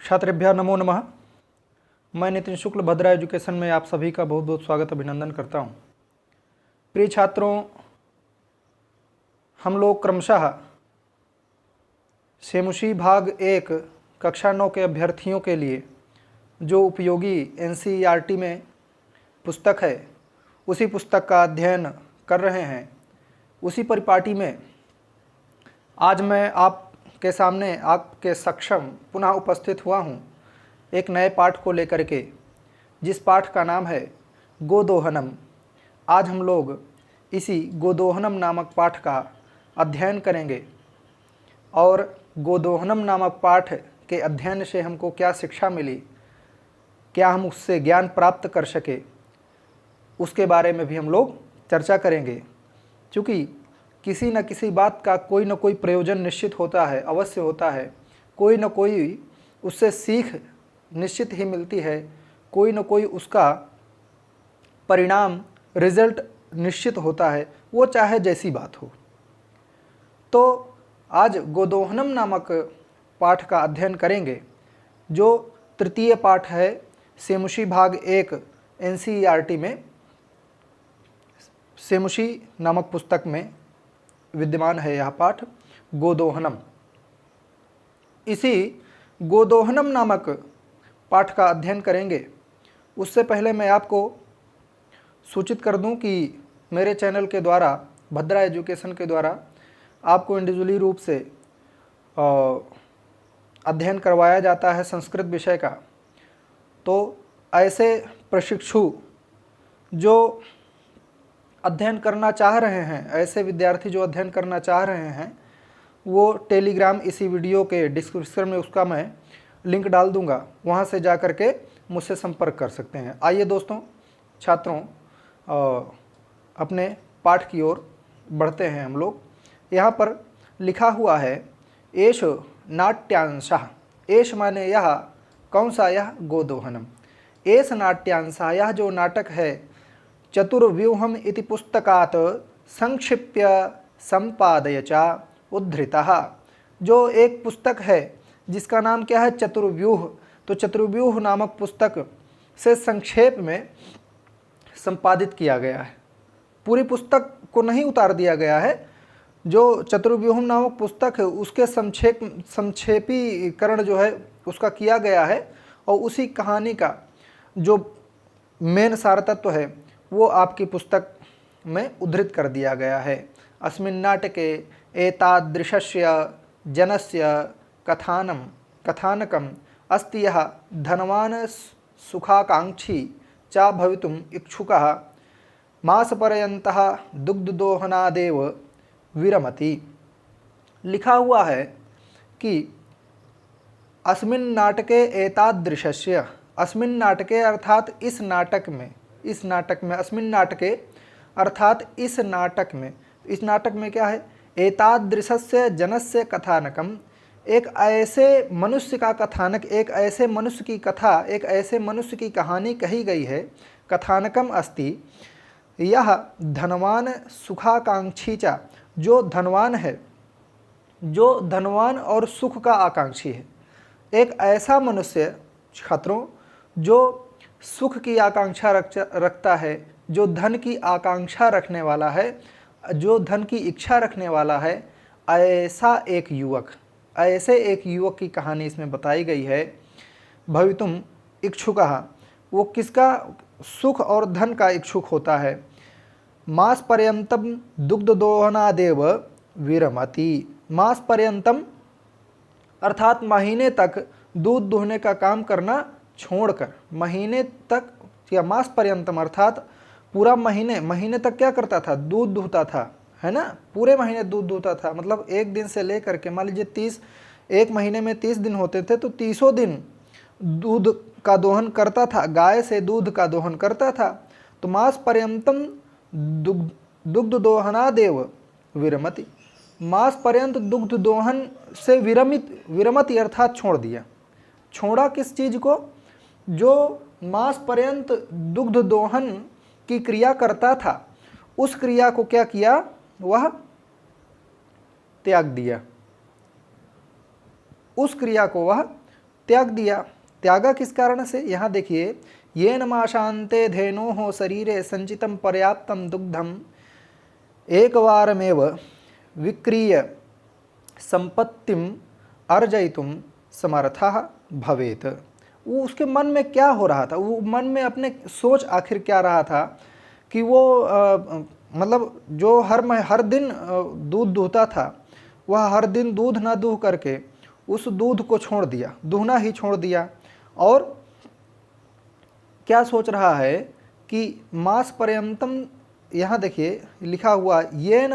छात्रेभ्यः नमो नमः। मैं नितिन शुक्ल भद्रा एजुकेशन में आप सभी का बहुत बहुत स्वागत अभिनंदन करता हूं। प्रिय छात्रों, हम लोग क्रमशः सेमुशी भाग 1 कक्षा 9 के अभ्यर्थियों के लिए जो उपयोगी एनसीईआरटी में पुस्तक है उसी पुस्तक का अध्ययन कर रहे हैं। उसी परिपाटी में आज मैं आपके सामने आपके सक्षम पुनः उपस्थित हुआ हूँ एक नए पाठ को लेकर के, जिस पाठ का नाम है गोदोहनम। आज हम लोग इसी गोदोहनम नामक पाठ का अध्ययन करेंगे और गोदोहनम नामक पाठ के अध्ययन से हमको क्या शिक्षा मिली, क्या हम उससे ज्ञान प्राप्त कर सके, उसके बारे में भी हम लोग चर्चा करेंगे। क्योंकि किसी न किसी बात का कोई न कोई प्रयोजन निश्चित होता है, अवश्य होता है। कोई न कोई उससे सीख निश्चित ही मिलती है, कोई न कोई उसका परिणाम रिजल्ट निश्चित होता है, वो चाहे जैसी बात हो। तो आज गोदोहनम नामक पाठ का अध्ययन करेंगे, जो तृतीय पाठ है सेमुशी भाग 1 एनसीईआरटी में, सेमुशी नामक पुस्तक में विद्यमान है यह पाठ गोदोहनम। इसी गोदोहनम नामक पाठ का अध्ययन करेंगे। उससे पहले मैं आपको सूचित कर दूं कि मेरे चैनल के द्वारा, भद्रा एजुकेशन के द्वारा आपको इंडिविजुअली रूप से अध्ययन करवाया जाता है संस्कृत विषय का। तो ऐसे प्रशिक्षु जो अध्ययन करना चाह रहे हैं, ऐसे विद्यार्थी जो अध्ययन करना चाह रहे हैं, वो टेलीग्राम इसी वीडियो के डिस्क्रिप्शन में उसका मैं लिंक डाल दूंगा, वहाँ से जा कर के मुझसे संपर्क कर सकते हैं। आइए दोस्तों, छात्रों, अपने पाठ की ओर बढ़ते हैं हम लोग। यहाँ पर लिखा हुआ है एष नाट्यांशः। एष माने यह, कौन सा? यह गोदोहनम। एष नाट्यांशः, यह जो नाटक है चतुर्व्यूहम इति पुस्तकात् संक्षिप्य संपादय च उद्धृतः। जो एक पुस्तक है जिसका नाम क्या है? चतुर्व्यूह। तो चतुर्व्यूह नामक पुस्तक से संक्षेप में संपादित किया गया है। पूरी पुस्तक को नहीं उतार दिया गया है। जो चतुर्व्यूह नामक पुस्तक है उसके संक्षेपीकरण जो है उसका किया गया है, और उसी कहानी का जो मेन सार तत्व है वो आपकी पुस्तक में उद्धृत कर दिया गया है। अस्मिन् नाटके एतादृशस्य जनस्य कथानकम् अस्ति यः धनवान् सुखाकांक्षी च भवितुम् इच्छुकः मासपर्यन्तः दुग्धदोहनादेव विरमति। लिखा हुआ है कि अस्मिन् नाटके एतादृशस्य, अस्मिन् नाटके अर्थात इस नाटक में, अस्मिन् नाटके अर्थात इस नाटक में क्या है? एतादृशस्य जनस्य कथानकम, एक ऐसे मनुष्य का कथानक, एक ऐसे मनुष्य की कथा, एक ऐसे मनुष्य की कहानी कही गई है। कथानकम अस्ति यह धनवान सुखाकांक्षी च, जो धनवान है, जो धनवान और सुख का आकांक्षी है। एक ऐसा मनुष्य छात्रों जो सुख की आकांक्षा रखता है, जो धन की आकांक्षा रखने वाला है, जो धन की इच्छा रखने वाला है, ऐसा एक युवक, ऐसे एक युवक की कहानी इसमें बताई गई है। भवितुम इच्छुकः, वो किसका? सुख और धन का इच्छुक होता है। मास पर्यंतम दुग्धदोहनादेव विरमति। मास पर्यंतम अर्थात महीने तक दूध दुहने का काम करना छोड़कर, महीने तक, या मास पर्यंतम अर्थात पूरा महीने तक क्या करता था? दूध दुहता था, है ना? पूरे महीने दूध दुहता था। मतलब एक दिन से लेकर के, मान लीजिए एक महीने में 30 दिन होते थे, तो 30 दिन दूध का दोहन करता था, गाय से दूध का दोहन करता था। तो मास पर्यंतम दुग्ध दोहनादेव विरमति। मास पर्यंत दुग्ध दोहन से विरमति अर्थात छोड़ दिया। छोड़ा किस चीज को? जो मास पर्यंत दुग्ध दोहन की क्रिया करता था, उस क्रिया को क्या किया? वह त्याग दिया। उस क्रिया को वह त्याग दिया। त्यागा किस कारण से? यहाँ देखिए, येन माशान्ते धेनोः शरीरे संचितं पर्याप्तं दुग्धम एकवारमेव विक्रीय संपत्तिम अर्जयितुम समर्थः भवेत। वो उसके मन में क्या हो रहा था, वो मन में अपने सोच आखिर क्या रहा था कि वो मतलब जो हर दिन दूध दूहता था, वह हर दिन दूध ना दूह करके उस दूध को छोड़ दिया, दूहना ही छोड़ दिया। और क्या सोच रहा है कि मास पर्यंतम, यहाँ देखिए लिखा हुआ येन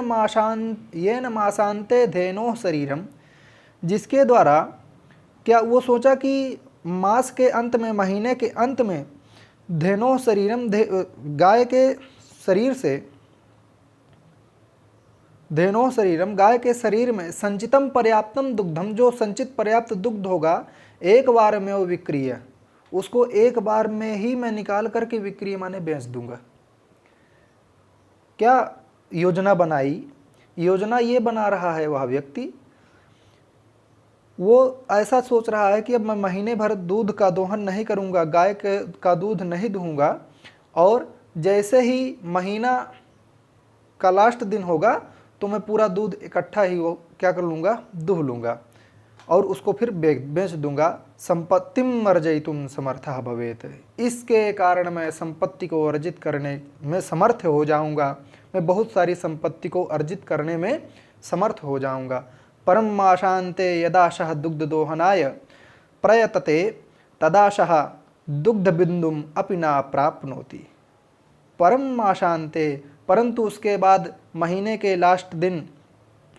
मासान्ते धेनोः शरीरम, जिसके द्वारा क्या वो सोचा कि मास के अंत में, महीने के अंत में धेनोः शरीरम, गाय के शरीर से, धेनोः शरीरम, गाय के शरीर में संचितम पर्याप्तम दुग्धम, जो संचित पर्याप्त दुग्ध होगा, एक बार में वो विक्रीय, उसको एक बार में ही मैं निकाल करके विक्रीय माने बेच दूंगा। क्या योजना बनाई? योजना ये बना रहा है वह व्यक्ति, वो ऐसा सोच रहा है कि अब मैं महीने भर दूध का दोहन नहीं करूंगा, गाय का दूध नहीं दूंगा, और जैसे ही महीना का लास्ट दिन होगा तो मैं पूरा दूध इकट्ठा ही वो क्या कर लूँगा, दूह लूँगा और उसको फिर बेच दूंगा। संपत्तिम अर्जयितुम समर्थः भवेत, इसके कारण मैं संपत्ति को अर्जित करने में समर्थ हो जाऊंगा, मैं बहुत सारी संपत्ति को अर्जित करने में समर्थ हो जाऊंगा। परम माशान्ते यदाशः दुग्ध दोहनाय प्रयतते तदाशः दुग्ध बिंदुम अपि न प्राप्नोति। परम माशान्ते, परंतु उसके बाद महीने के लास्ट दिन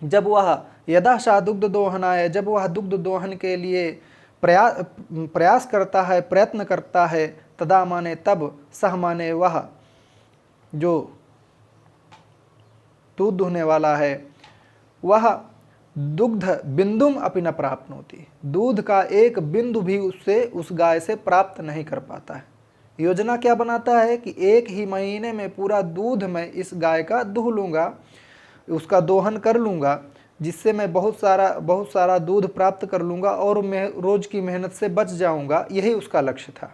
जब वह यदाशः दुग्ध दोहनाय, जब वह दुग्ध दोहन के लिए प्रयास करता है, प्रयत्न करता है, तदा माने तब, सह माने वह जो दूध दुहने वाला है, वह दुग्ध बिंदुम अपि न प्राप्नोति, दूध का एक बिंदु भी उससे, उस गाय से प्राप्त नहीं कर पाता है। योजना क्या बनाता है कि एक ही महीने में पूरा दूध मैं इस गाय का दूह लूँगा, उसका दोहन कर लूँगा, जिससे मैं बहुत सारा दूध प्राप्त कर लूँगा और मैं रोज़ की मेहनत से बच जाऊँगा। यही उसका लक्ष्य था,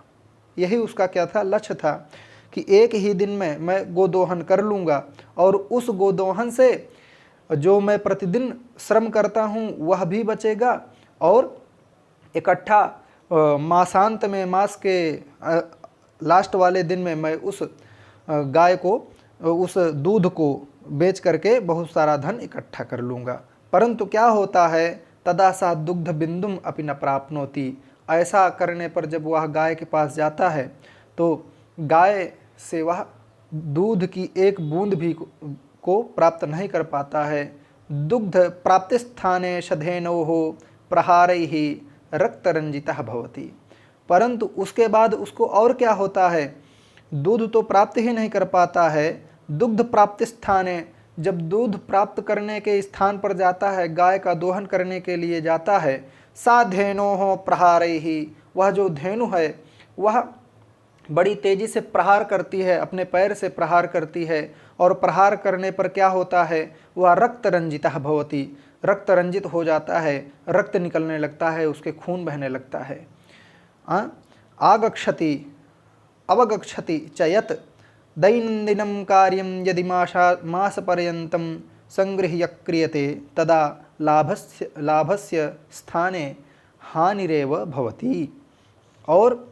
यही उसका क्या था, लक्ष्य था कि एक ही दिन में मैं गोदोहन कर लूँगा और उस गोदोहन से जो मैं प्रतिदिन श्रम करता हूँ वह भी बचेगा और इकट्ठा मासांत में, मास के लास्ट वाले दिन में मैं उस गाय को, उस दूध को बेच करके बहुत सारा धन इकट्ठा कर लूँगा। परंतु क्या होता है, तदा सा दुग्ध बिंदुम अपि न प्राप्नोति, ऐसा करने पर जब वह गाय के पास जाता है तो गाय से वह दूध की एक बूंद भी को प्राप्त नहीं कर पाता है। दुग्ध प्राप्ति स्थाने शधेनोः प्रहारैः रक्तरंजितः भवति, परंतु उसके बाद उसको और क्या होता है, दूध तो प्राप्त ही नहीं कर पाता है। दुग्ध प्राप्ति स्थाने, जब दूध प्राप्त करने के स्थान पर जाता है, गाय का दोहन करने के लिए जाता है, सा धेनोः प्रहारैः, वह जो धेनु है वह बड़ी तेजी से प्रहार करती है, अपने पैर से प्रहार करती है और प्रहार करने पर क्या होता है, वह रक्त रंजितः भवति, रक्त रंजित हो जाता है, रक्त निकलने लगता है, उसके खून बहने लगता है। आगच्छति अवगच्छति च यत् दैनन्दिनं कार्यं यदि मासपर्यन्तं संगृह्य क्रियते तदा लाभस्य स्थाने हानिरेव भवति। और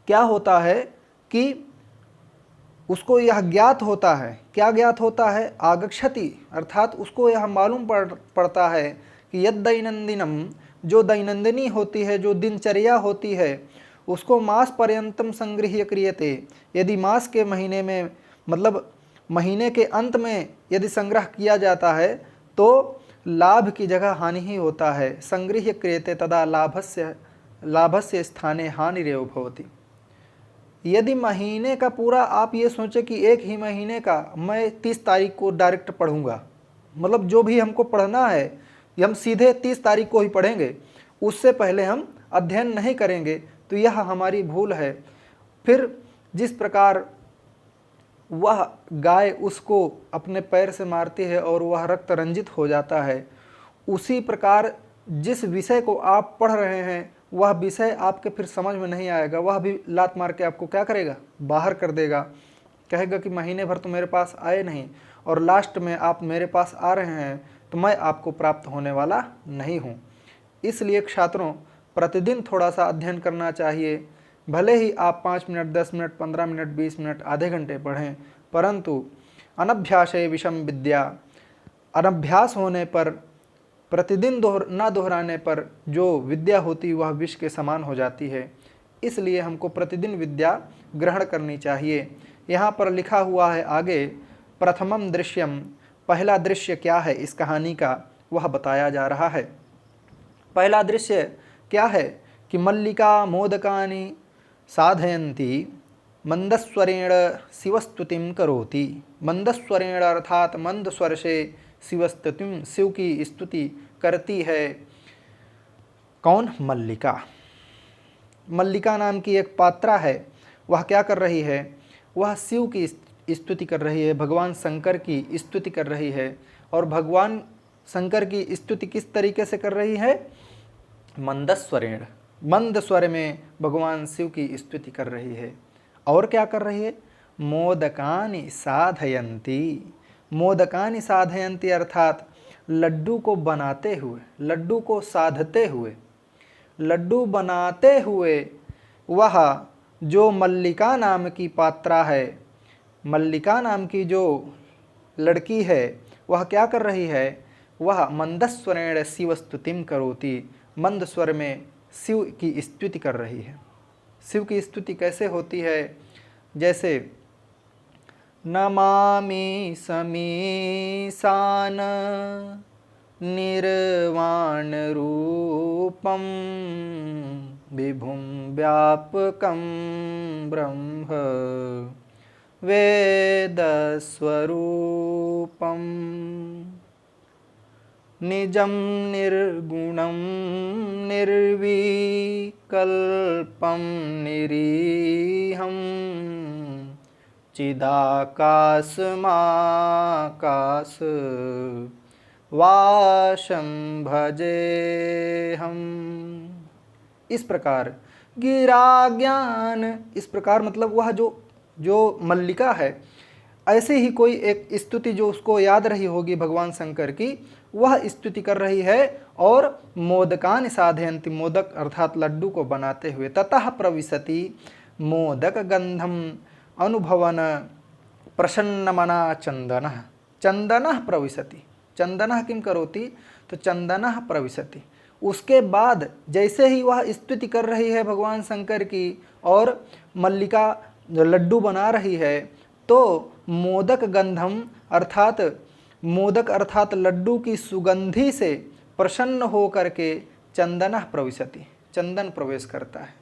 क्या होता है कि उसको यह ज्ञात होता है, क्या ज्ञात होता है, आगच्छति अर्थात उसको यह मालूम पड़ता है कि यद दैनंदिनम, जो दैनंदिनी होती है, जो दिनचर्या होती है, उसको मास पर्यंतम संगृह्य क्रियते, यदि मास के महीने में, मतलब महीने के अंत में यदि संग्रह किया जाता है तो लाभ की जगह हानि ही होता है। संगृह्य क्रियते तदा लाभस्य स्थाने हानिरेव भवति। यदि महीने का पूरा आप ये सोचें कि एक ही महीने का मैं 30 तारीख को डायरेक्ट पढ़ूंगा, मतलब जो भी हमको पढ़ना है हम सीधे 30 तारीख को ही पढ़ेंगे, उससे पहले हम अध्ययन नहीं करेंगे, तो यह हमारी भूल है। फिर जिस प्रकार वह गाय उसको अपने पैर से मारती है और वह रक्त रंजित हो जाता है, उसी प्रकार जिस विषय को आप पढ़ रहे हैं वह विषय आपके फिर समझ में नहीं आएगा, वह भी लात मार के आपको क्या करेगा, बाहर कर देगा। कहेगा कि महीने भर तो मेरे पास आए नहीं और लास्ट में आप मेरे पास आ रहे हैं, तो मैं आपको प्राप्त होने वाला नहीं हूँ। इसलिए छात्रों, प्रतिदिन थोड़ा सा अध्ययन करना चाहिए। भले ही आप 5 मिनट, 10 मिनट, 15 मिनट, 20 मिनट, आधे घंटे पढ़ें, परंतु अनभ्यासे विषम विद्या, अनभ्यास होने पर, प्रतिदिन न दोहराने पर जो विद्या होती वह विष के समान हो जाती है। इसलिए हमको प्रतिदिन विद्या ग्रहण करनी चाहिए। यहाँ पर लिखा हुआ है आगे, प्रथमम दृश्यम, पहला दृश्य क्या है इस कहानी का वह बताया जा रहा है। पहला दृश्य क्या है कि मल्लिका मोदकानि साधयन्ती मंदस्वरेण शिवस्तुतिं करोति। मंदस्वरेण अर्थात मंद स्वर से शिवस्तुतिं, शिव की स्तुति करती है। कौन? मल्लिका। मल्लिका नाम की एक पात्रा है, वह क्या कर रही है, वह शिव की स्तुति कर रही है, भगवान शंकर की स्तुति कर रही है। और भगवान शंकर की स्तुति किस तरीके से कर रही है? मंदस्वरेण, मंद स्वर में भगवान शिव की स्तुति कर रही है। और क्या कर रही है? मोदकानि साधयन्ती। मोदकानि साधयन्ती अर्थात लड्डू को बनाते हुए, लड्डू को साधते हुए, लड्डू बनाते हुए वह जो मल्लिका नाम की पात्रा है, मल्लिका नाम की जो लड़की है, वह क्या कर रही है? वह मंदस्वरेण शिवस्तुतिं करोति, मंद स्वर में शिव की स्तुति कर रही है। शिव की स्तुति कैसे होती है? जैसे नमामि समीशान निर्वाण रूपम विभुं व्यापकं ब्रह्म वेदस्वरूपम निजं निर्गुणं निर्विकल्पं निरीहं चिदाकाशमाकाश वासं भजेहम्। इस प्रकार गिरा ज्ञान, इस प्रकार मतलब वह जो मल्लिका है, ऐसे ही कोई एक स्तुति जो उसको याद रही होगी भगवान शंकर की, वह स्तुति कर रही है। और मोदकानि साधयन्ति, मोदक अर्थात लड्डू को बनाते हुए, ततः प्रविशति मोदक गंधम अनुभवन प्रसन्नमना चंदनः। चंदनः प्रविशति, चंदनः किं करोति, तो चंदनः प्रविशति। उसके बाद जैसे ही वह स्तुति कर रही है भगवान शंकर की और मल्लिका लड्डू बना रही है, तो मोदक गंधम अर्थात मोदक अर्थात लड्डू की सुगंधि से प्रसन्न हो करके चंदनः प्रविशति, चंदन प्रवेश करता है।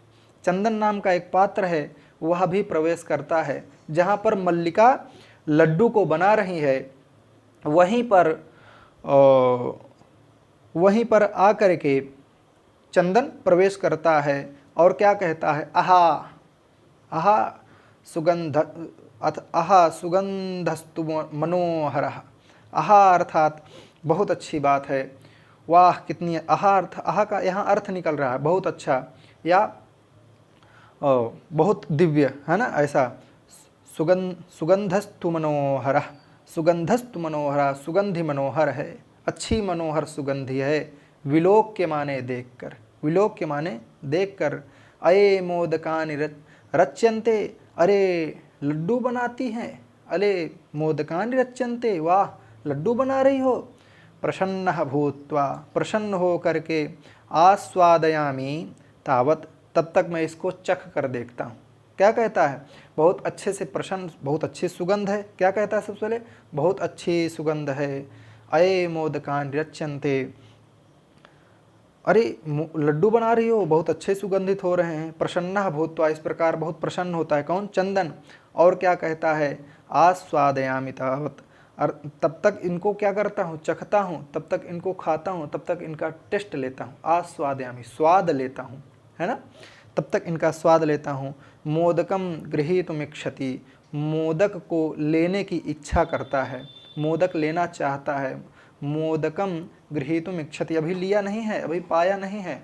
चंदन नाम का एक पात्र है, वह भी प्रवेश करता है। जहाँ पर मल्लिका लड्डू को बना रही है, वहीं पर आकर के चंदन प्रवेश करता है और क्या कहता है? आहा आहा सुगंध, आहा सुगंधस्तु मनोहरः। आहा अर्थात बहुत अच्छी बात है, वाह कितनी, आहा अर्थ, आहा का यहाँ अर्थ निकल रहा है बहुत अच्छा या बहुत दिव्य, है ना, ऐसा। सुगंधस्तु मनोहरः, सुगंधस्तु मनोहरः, सुगंधि मनोहर है, अच्छी मनोहर सुगंधि है। विलोक के माने देखकर, विलोक के माने देखकर। अये मोदकानि रच्यन्ते, अरे लड्डू बनाती हैं, अरे मोदकानि रच्यन्ते, वाह लड्डू बना रही हो। प्रसन्नः भूत्वा, प्रसन्न हो करके, आस्वादयामि तावत, तब तक मैं इसको चख कर देखता हूँ। क्या कहता है? बहुत अच्छे से प्रसन्न, बहुत अच्छी सुगंध है। क्या कहता है सबसे पहले? बहुत अच्छी सुगंध है। अये मोदकानि रच्यन्ते, अरे लड्डू बना रही हो, बहुत अच्छे सुगंधित हो रहे हैं। प्रसन्नः भूत्वा, इस प्रकार बहुत प्रसन्न होता है। कौन? चंदन। और क्या कहता है? आस्वादयामि तावत, तब तक इनको क्या करता हूँ? चखता हूँ, तब तक इनको खाता हूँ, तब तक इनका टेस्ट लेता हूँ। आस्वादयामि, स्वाद लेता हूँ, है ना, तब तक इनका स्वाद लेता हूँ। मोदकम गृहीतुमिच्छति, मोदक को लेने की इच्छा करता है, मोदक लेना चाहता है। मोदकम गृहीतुमिच्छति, अभी लिया नहीं है, अभी पाया नहीं है।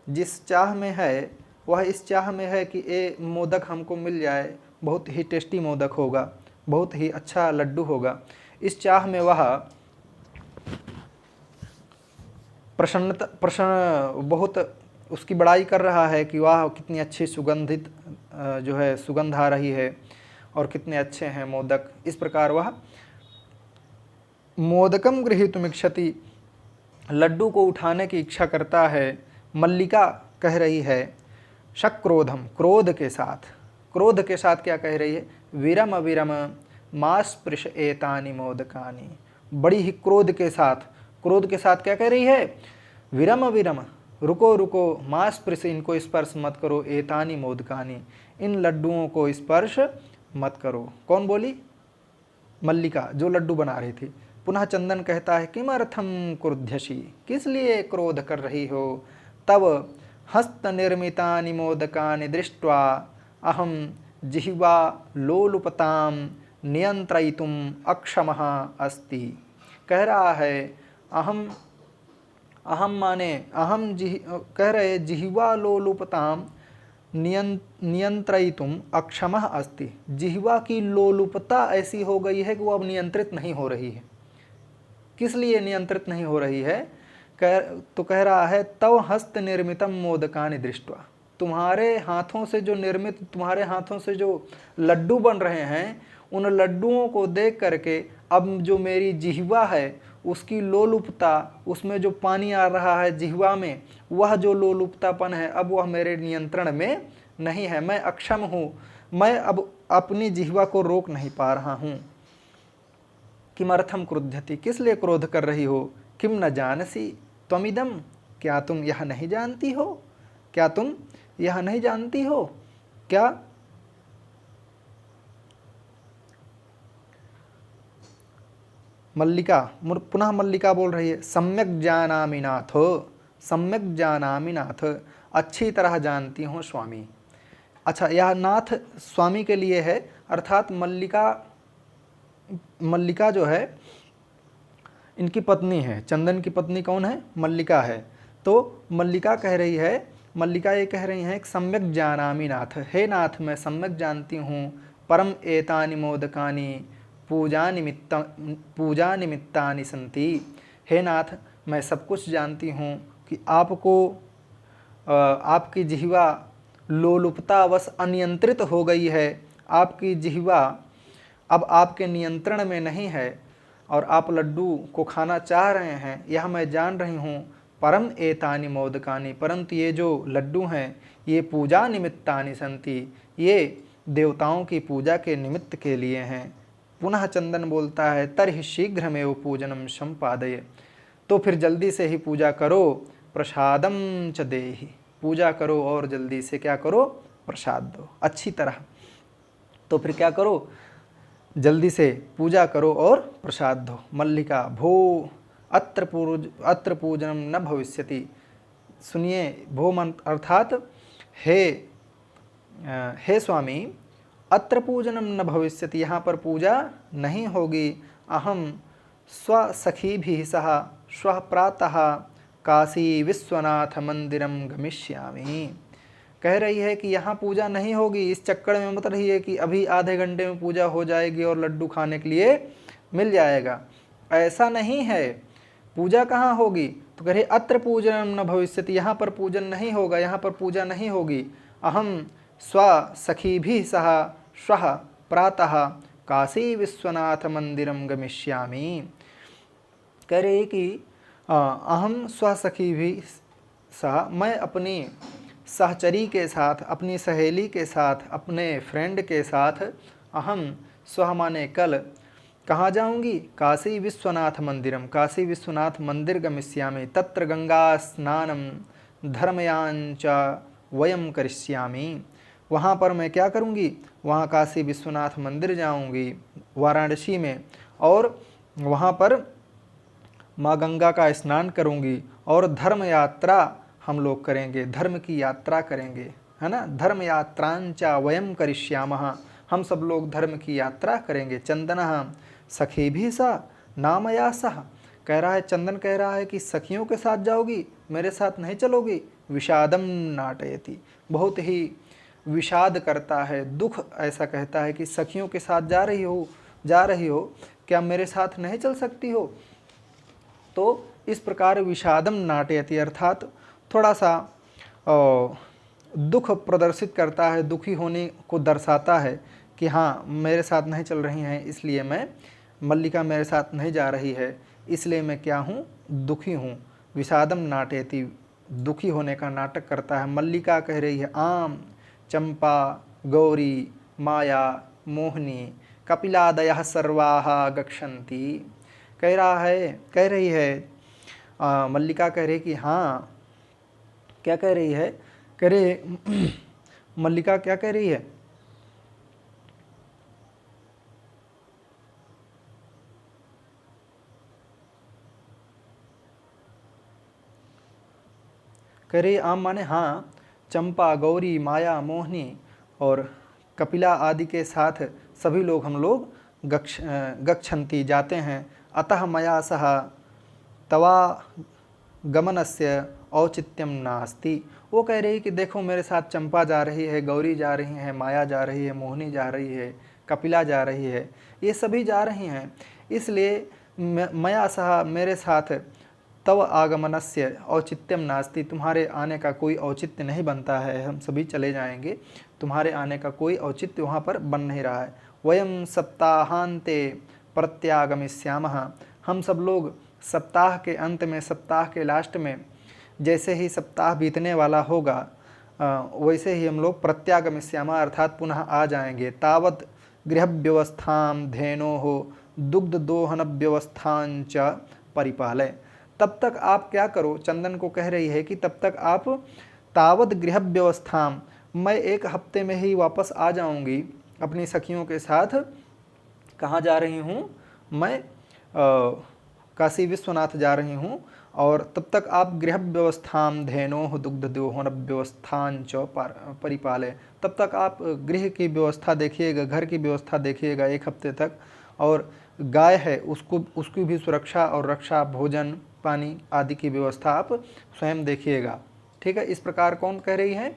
जिस चाह में है वह इस चाह में है कि ये मोदक हमको मिल जाए, बहुत ही टेस्टी मोदक होगा, बहुत ही अच्छा लड्डू होगा। इस चाह में वह प्रसन्न बहुत उसकी बड़ाई कर रहा है कि वाह कितनी अच्छी सुगंधित जो है सुगंध आ रही है और कितने अच्छे हैं मोदक। इस प्रकार वह मोदकम गृहीतुमिच्छति, लड्डू को उठाने की इच्छा करता है। मल्लिका कह रही है शक्रोधम, क्रोध के साथ, क्रोध के साथ क्या कह रही है, विरम विरम मास्पृश एतानि मोदकानि, बड़ी ही क्रोध के साथ, क्रोध के साथ क्या कह रही है, विरम विरम, रुको रुको, मास्पृश, इनको स्पर्श मत करो, एतानि मोदकानि, इन लड्डुओं को स्पर्श मत करो। कौन बोली, मल्लिका जो लड्डू बना रही थी। पुनः चंदन कहता है किमर्थम क्रुध्यसी, किस लिए क्रोध कर रही हो। तब हस्त निर्मितानि मोदकानि दृष्ट्वा अहम जिह्वा लोलुपताम नियंत्रयितुम अक्षमः अस्ति। कह रहा है अहम, अहम माने अहम कह रहे जिह्वा लोलुपताम नियंत्रयितुम अक्षमः अस्ति, जिह्वा की लोलुपता ऐसी हो गई है कि वो अब नियंत्रित नहीं हो रही है। किस लिए नियंत्रित नहीं हो रही है, तो कह रहा है तव हस्त निर्मितम मोदकानि दृष्ट्वा, तुम्हारे हाथों से जो निर्मित, तुम्हारे हाथों से जो लड्डू बन रहे हैं, उन लड्डुओं को देख करके अब जो मेरी जिह्वा है उसकी लोलुपता, उसमें जो पानी आ रहा है जिह्वा में, वह जो लोलुपतापन है अब वह मेरे नियंत्रण में नहीं है, मैं अक्षम हूँ, मैं अब अपनी जिह्वा को रोक नहीं पा रहा हूँ। किमर्थम क्रुध्यति, किस लिए क्रोध कर रही हो। किम न जानसी त्वमिदम, क्या तुम यह नहीं जानती हो, क्या तुम यह नहीं जानती हो क्या। मल्लिका, पुनः मल्लिका बोल रही है सम्यक जानामि नाथ, सम्यक जानामि नाथ, अच्छी तरह जानती हूँ स्वामी। अच्छा, यह नाथ स्वामी के लिए है, अर्थात मल्लिका, मल्लिका जो है इनकी पत्नी है, चंदन की पत्नी कौन है, मल्लिका है। तो मल्लिका कह रही है, मल्लिका ये कह रही हैं कि सम्यक जानामि नाथ, हे नाथ मैं सम्यक जानती हूँ, परम एतानि मोदकानि पूजा निमित्तानि सन्ति, हे नाथ मैं सब कुछ जानती हूँ कि आपको आपकी जिह्वा लोलुपतावश अनियंत्रित हो गई है, आपकी जिह्वा अब आपके नियंत्रण में नहीं है और आप लड्डू को खाना चाह रहे हैं, यह मैं जान रही हूँ। परम एतानि मोदकानि, परंतु ये जो लड्डू हैं ये पूजा निमित्तानि सन्ति, ये देवताओं की पूजा के निमित्त के लिए हैं। पुनः चंदन बोलता है तर्हि शीघ्रमेव पूजनम संपादय, तो फिर जल्दी से ही पूजा करो, प्रसादम च देहि, पूजा करो और जल्दी से क्या करो, प्रसाद दो अच्छी तरह। तो फिर क्या करो, जल्दी से पूजा करो और प्रसाद दो। मल्लिका भो अत्र पूजनम न भविष्यति, सुनिए भो मंत्र अर्थात हे स्वामी, अत्र पूजनम न भविष्यति, यहाँ पर पूजा नहीं होगी। अहम स्वसखीभिः सह श्वः प्रातः काशी विश्वनाथ मंदिरम गमिष्यामि। कह रही है कि यहाँ पूजा नहीं होगी, इस चक्कर में मत रहिए कि अभी आधे घंटे में पूजा हो जाएगी और लड्डू खाने के लिए मिल जाएगा, ऐसा नहीं है। पूजा कहाँ होगी, तो कह रहे अत्र पूजनम न भविष्यति, यहाँ पर पूजन नहीं होगा, यहाँ पर पूजा नहीं होगी। अहम स्वसखीभिः सह श्वः प्रातः काशी विश्वनाथ मंदिरम गमिष्यामि। कह रही कि अहम स्वसखीभिः सह, मैं अपनी सहचरी के साथ, अपनी सहेली के साथ, अपने फ्रेंड के साथ, अहम स्व माने कल, कहाँ जाऊँगी, काशी विश्वनाथ मंदिरम, काशी विश्वनाथ मंदिर गमिष्यामि, तत्र गंगा स्नानम धर्मयांच वयम करिष्यामि, वहाँ पर मैं क्या करूँगी, वहाँ काशी विश्वनाथ मंदिर जाऊँगी वाराणसी में, और वहाँ पर माँ गंगा का स्नान करूँगी और धर्म यात्रा हम लोग करेंगे, धर्म की यात्रा करेंगे, है ना। धर्म यात्रांचा वयम करिष्यामः, हम सब लोग धर्म की यात्रा करेंगे। चंदनः सखीभिः सह नामया सह, कह रहा है चंदन कह रहा है कि सखियों के साथ जाओगी, मेरे साथ नहीं चलोगी। विषादम नाटयति, बहुत ही विषाद करता है, दुख ऐसा कहता है कि सखियों के साथ जा रही हो, क्या मेरे साथ नहीं चल सकती हो। तो इस प्रकार विषादम नाटयति अर्थात थोड़ा सा दुख प्रदर्शित करता है, दुखी होने को दर्शाता है कि हाँ मेरे साथ नहीं चल रही हैं, इसलिए मैं, मल्लिका मेरे साथ नहीं जा रही है, इसलिए मैं क्या हूँ, दुखी हूँ। विषादम नाटयति, दुखी होने का नाटक करता है। मल्लिका कह रही है आम, चंपा, गौरी, माया, मोहिनी, कपिलादयः सर्वाः गच्छन्ति। कह रही है मल्लिका कह रही कि हाँ, क्या कह रही है, कह रही मल्लिका क्या कह रही है, कह रही आम माने हाँ, चंपा, गौरी, माया, मोहिनी और कपिला आदि के साथ सभी लोग, हम लोग गच्छन्ति जाते हैं। अतः मया सह तवा गमनस्य औचित्यम नास्ति। वो कह रही कि देखो मेरे साथ चंपा जा रही है, गौरी जा रही है, माया जा रही है, मोहिनी जा रही है, कपिला जा रही है, ये सभी जा रही हैं, इसलिए मया सह मेरे साथ तव आगमनस्य औचित्यम नास्ति, तुम्हारे आने का कोई औचित्य नहीं बनता है, हम सभी चले जाएंगे, तुम्हारे आने का कोई औचित्य वहाँ पर बन नहीं रहा है। वयम सप्ताहांते प्रत्यागमिष्यामः, हम सब लोग सप्ताह के अंत में, सप्ताह के लास्ट में, जैसे ही सप्ताह बीतने वाला होगा वैसे ही हम लोग प्रत्यागमिष्यामः अर्थात पुनः आ जाएंगे। तावत गृह व्यवस्थां धेनोः दुग्ध दोहन व्यवस्थां च परिपालय, तब तक आप क्या करो, चंदन को कह रही है कि तब तक आप तावत गृह व्यवस्थां, मैं 1 हफ्ते में ही वापस आ जाऊंगी अपनी सखियों के साथ। कहाँ जा रही हूँ मैं, काशी विश्वनाथ जा रही हूँ, और तब तक आप गृह व्यवस्थां धेनोः दुग्ध दोहन व्यवस्थां च परिपालय, तब तक आप गृह की व्यवस्था देखिएगा, घर की व्यवस्था देखिएगा 1 हफ्ते तक, और गाय है उसकी भी सुरक्षा और रक्षा, भोजन पानी आदि की व्यवस्था आप स्वयं देखिएगा। ठीक है, इस प्रकार कौन कह रही है,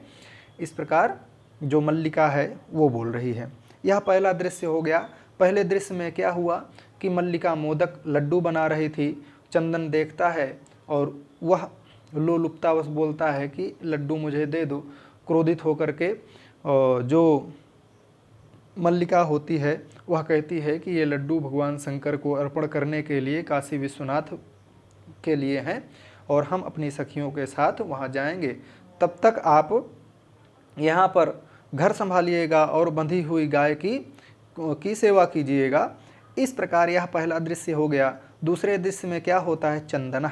इस प्रकार जो मल्लिका है वो बोल रही है। यह पहला दृश्य हो गया। पहले दृश्य में क्या हुआ कि मल्लिका मोदक लड्डू बना रही थी, चंदन देखता है और वह लोलुपतावश बोलता है कि लड्डू मुझे दे दो। क्रोधित होकर के जो मल्लिका होती है वह कहती है कि ये लड्डू भगवान शंकर को अर्पण करने के लिए, काशी विश्वनाथ के लिए हैं, और हम अपनी सखियों के साथ वहाँ जाएंगे, तब तक आप यहाँ पर घर संभालिएगा और बंधी हुई गाय की सेवा कीजिएगा। इस प्रकार यह पहला दृश्य हो गया। दूसरे दृश्य में क्या होता है, चंदन,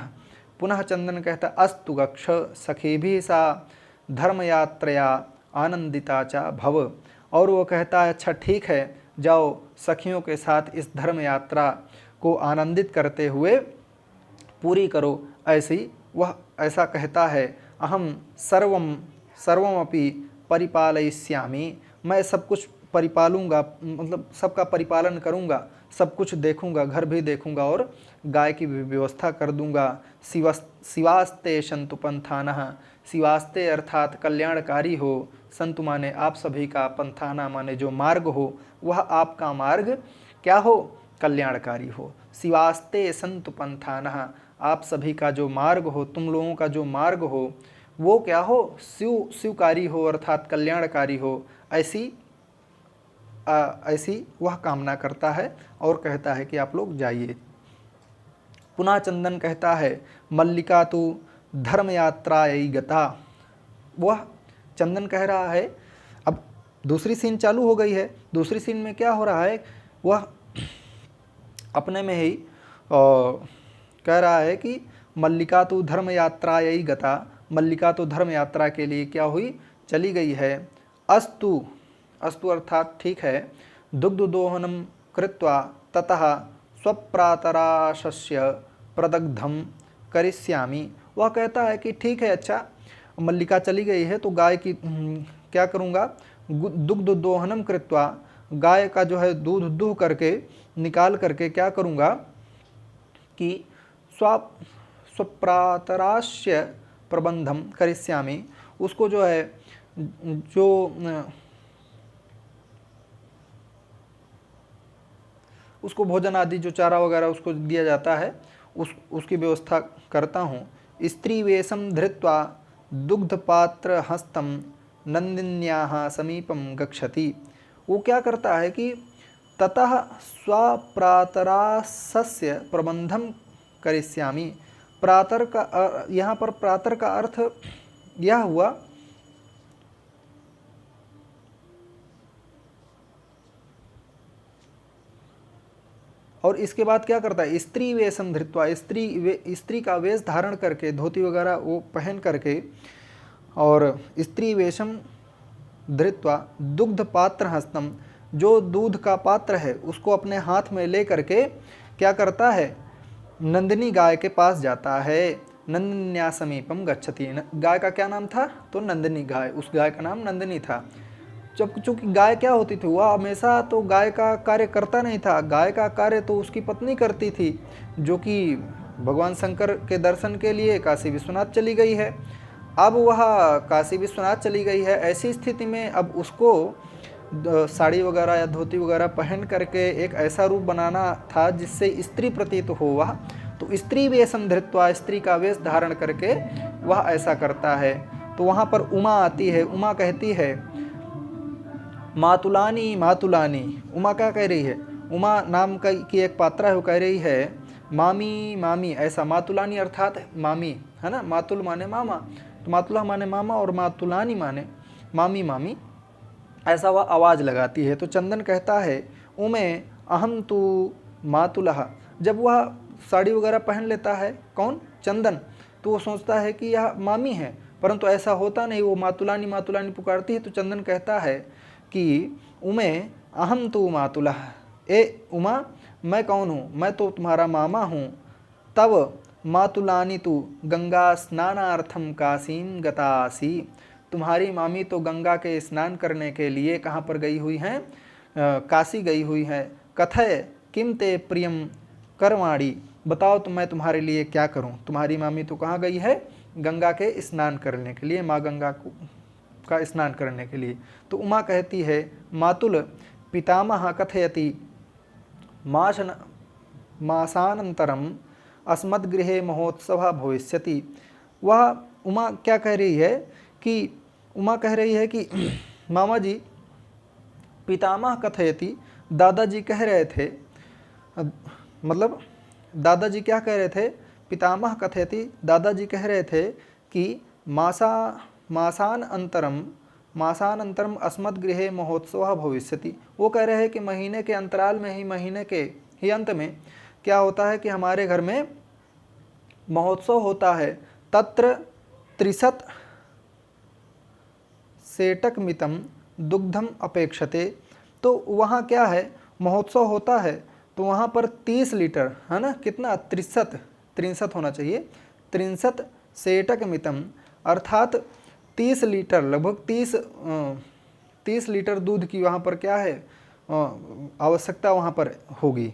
पुनः चंदन कहता अस्तु गक्ष सखीभिः सा धर्मयात्रया आनंदिता च भव, और वो कहता है अच्छा ठीक है, जाओ सखियों के साथ इस धर्म यात्रा को आनंदित करते हुए पूरी करो। ऐसी वह ऐसा कहता है, अहम सर्वमपि परिपालयिष्यामि, मैं सब कुछ परिपालूंगा, मतलब सबका परिपालन करूंगा, सब कुछ देखूंगा, घर भी देखूंगा और गाय की भी व्यवस्था कर दूंगा। शिवास्ते संतु पंथानः, शिवास्ते अर्थात कल्याणकारी हो, संतु माने आप सभी का, पंथाना माने जो मार्ग हो, वह आपका मार्ग क्या हो, कल्याणकारी हो। शिवास्ते संतु पंथानः, आप सभी का जो मार्ग हो, तुम लोगों का जो मार्ग हो वो क्या हो, शिवकारी हो अर्थात कल्याणकारी हो, ऐसी वह कामना करता है और कहता है कि आप लोग जाइए। पुनः चंदन कहता है मल्लिका तो धर्म यात्रायै गता, वह चंदन कह रहा है, अब दूसरी सीन चालू हो गई है। दूसरी सीन में क्या हो रहा है, वह अपने में ही कह रहा है कि मल्लिका तो धर्म यात्रायै गता, मल्लिका तो धर्म यात्रा के लिए क्या हुई, चली गई है। अस्तु, अस्तु अर्थात ठीक है, दुग्ध दोहनम कृत्वा ततः स्वप्रातराशस्य प्रदग्धम करिष्यामि, वह कहता है कि ठीक है, अच्छा मल्लिका चली गई है तो गाय की क्या करूँगा, दुग्ध दोहनम कृत्वा, गाय का जो है दूध दूह करके निकाल करके क्या करूँगा कि स्वप्रातरास्य प्रबंधम करिष्यामि, उसको जो है उसको भोजन आदि जो चारा वगैरह उसको दिया जाता है उसकी व्यवस्था करता हूँ। स्त्री वेशम धृत्वा दुग्ध पात्र हस्तम नंदिन्याः समीपम गच्छति। वो क्या करता है कि ततः स्वप्रातरासस्य प्रबंधम करिष्यामि। प्रातर का यहाँ पर प्रातर का अर्थ यह हुआ और इसके बाद क्या करता है, स्त्री वेशम धृत्वा, स्त्री का वेश धारण करके, धोती वगैरह वो पहन करके, और स्त्री वेशम धृत्वा दुग्ध पात्र हस्तम, जो दूध का पात्र है उसको अपने हाथ में ले करके क्या करता है, नंदिनी गाय के पास जाता है। नंदिन्या समीपम गच्छति। गाय का क्या नाम था, तो नंदिनी गाय, उस गाय का नाम नंदिनी था। जब चूंकि गाय क्या होती थी, वह हमेशा तो गाय का कार्य करता नहीं था, गाय का कार्य तो उसकी पत्नी करती थी, जो कि भगवान शंकर के दर्शन के लिए काशी विश्वनाथ चली गई है। अब वह काशी विश्वनाथ चली गई है, ऐसी स्थिति में अब उसको साड़ी वगैरह या धोती वगैरह पहन करके एक ऐसा रूप बनाना था जिससे स्त्री प्रतीत हो वह, तो स्त्री वेशम धृत्वा, स्त्री का वेश धारण करके वह ऐसा करता है। तो वहाँ पर उमा आती है, उमा कहती है मातुलानी मातुलानी। उमा क्या कह रही है, उमा नाम की एक पात्रा है, वो कह रही है मामी मामी, ऐसा मातुलानी अर्थात मामी है ना, मातुल माने मामा, तो मातुला माने मामा और मातुलानी माने मामी मामी, ऐसा वह आवाज़ लगाती है। तो चंदन कहता है उमे अहम तू मातुलह। जब वह साड़ी वगैरह पहन लेता है, कौन, चंदन, तो वो सोचता है कि यह मामी है, परंतु ऐसा होता नहीं, वो मातुलानी मातुलानी पुकारती है। तो चंदन कहता है कि उमे अहम तू मातुलह, ए उमा मैं कौन हूँ, मैं तो तुम्हारा मामा हूँ। तब मातुलानी तू गंगा स्नानार्थम काशीम गतासी, तुम्हारी मामी तो गंगा के स्नान करने के लिए कहाँ पर गई हुई हैं, काशी गई हुई है। कथय किम ते प्रियम करवाणी, बताओ तो मैं तुम्हारे लिए क्या करूं। तुम्हारी मामी तो कहाँ गई है, गंगा के स्नान करने के लिए, माँ गंगा का स्नान करने के लिए। तो उमा कहती है मातुल पितामह कथयति मासानंतरम अस्मद्गृहे महोत्सव भविष्यति। वह उमा क्या कह रही है कि उमा कह रही है कि मामा जी, पितामह कथयति, दादाजी कह रहे थे, मतलब दादाजी क्या कह रहे थे, पितामह कथयति, दादाजी कह रहे थे कि मासानंतरम अस्मद्गृहे महोत्सव भविष्यति। वो कह रहे हैं कि महीने के अंतराल में ही, महीने के ही अंत में क्या होता है कि हमारे घर में महोत्सव होता है। तत्र 30 सेटक मितम दुग्धम अपेक्षते। तो वहाँ क्या है, महोत्सव होता है तो वहाँ पर 30 लीटर है ना, कितना, 63 होना चाहिए, 63 सेटक मितम, अर्थात 30 लीटर, लगभग 30 लीटर दूध की वहाँ पर क्या है, आवश्यकता वहाँ पर होगी।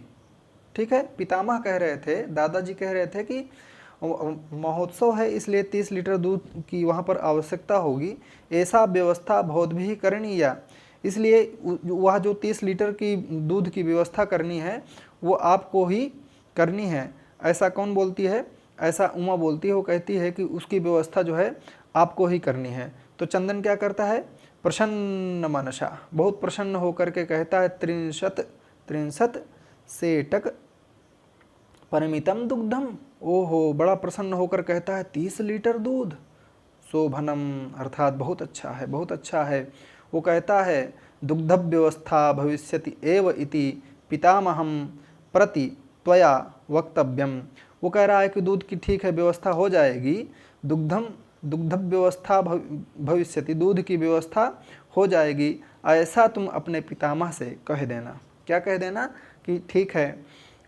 ठीक है, पितामह कह रहे थे, दादाजी कह रहे थे कि महोत्सव है इसलिए 30 लीटर दूध की वहाँ पर आवश्यकता होगी। ऐसा व्यवस्था भवद्भिः करणीया, इसलिए वह जो 30 लीटर की दूध की व्यवस्था करनी है वो आपको ही करनी है। ऐसा कौन बोलती है, ऐसा उमा बोलती है, वो कहती है कि उसकी व्यवस्था जो है आपको ही करनी है। तो चंदन क्या करता है, प्रसन्न मनसा, बहुत प्रसन्न होकर के कहता है 63 सेटक परिमितम दुग्धम। ओहो, बड़ा प्रसन्न होकर कहता है 30 लीटर दूध, शोभनम, अर्थात बहुत अच्छा है, बहुत अच्छा है। वो कहता है दुग्ध व्यवस्था भविष्यति एव इति पितामहम प्रति त्वया वक्तव्यम। वो कह रहा है कि दूध की ठीक है व्यवस्था हो जाएगी, दुग्ध व्यवस्था भविष्यति, दूध की व्यवस्था हो जाएगी, ऐसा तुम अपने पितामह से कह देना। क्या कह देना कि ठीक है,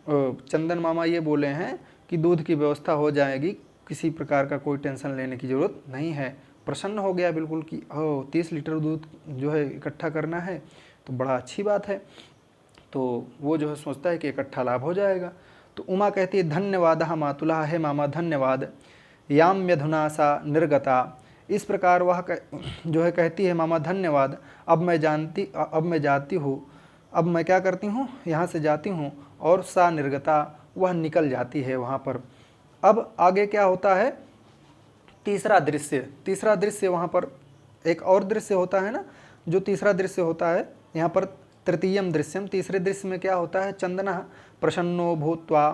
चंदन मामा ये बोले हैं कि दूध की व्यवस्था हो जाएगी, किसी प्रकार का कोई टेंशन लेने की ज़रूरत नहीं है। प्रसन्न हो गया बिल्कुल कि 30 लीटर दूध जो है इकट्ठा करना है तो बड़ा अच्छी बात है। तो वो जो है सोचता है कि इकट्ठा लाभ हो जाएगा। तो उमा कहती है धन्यवाद मातुला, है मामा धन्यवाद। याम्यधुना सा निर्गता। इस प्रकार वह जो है कहती है, मामा धन्यवाद, अब मैं जाती हूँ, अब मैं क्या करती हूँ, यहाँ से जाती हूँ। और सा निर्गता, वह निकल जाती है वहाँ पर। अब आगे क्या होता है, तीसरा दृश्य वहाँ पर एक और दृश्य होता है ना, जो तीसरा दृश्य होता है यहाँ पर तृतीयम दृश्यम। तीसरे दृश्य में क्या होता है, चंदनः प्रसन्नो भूत्वा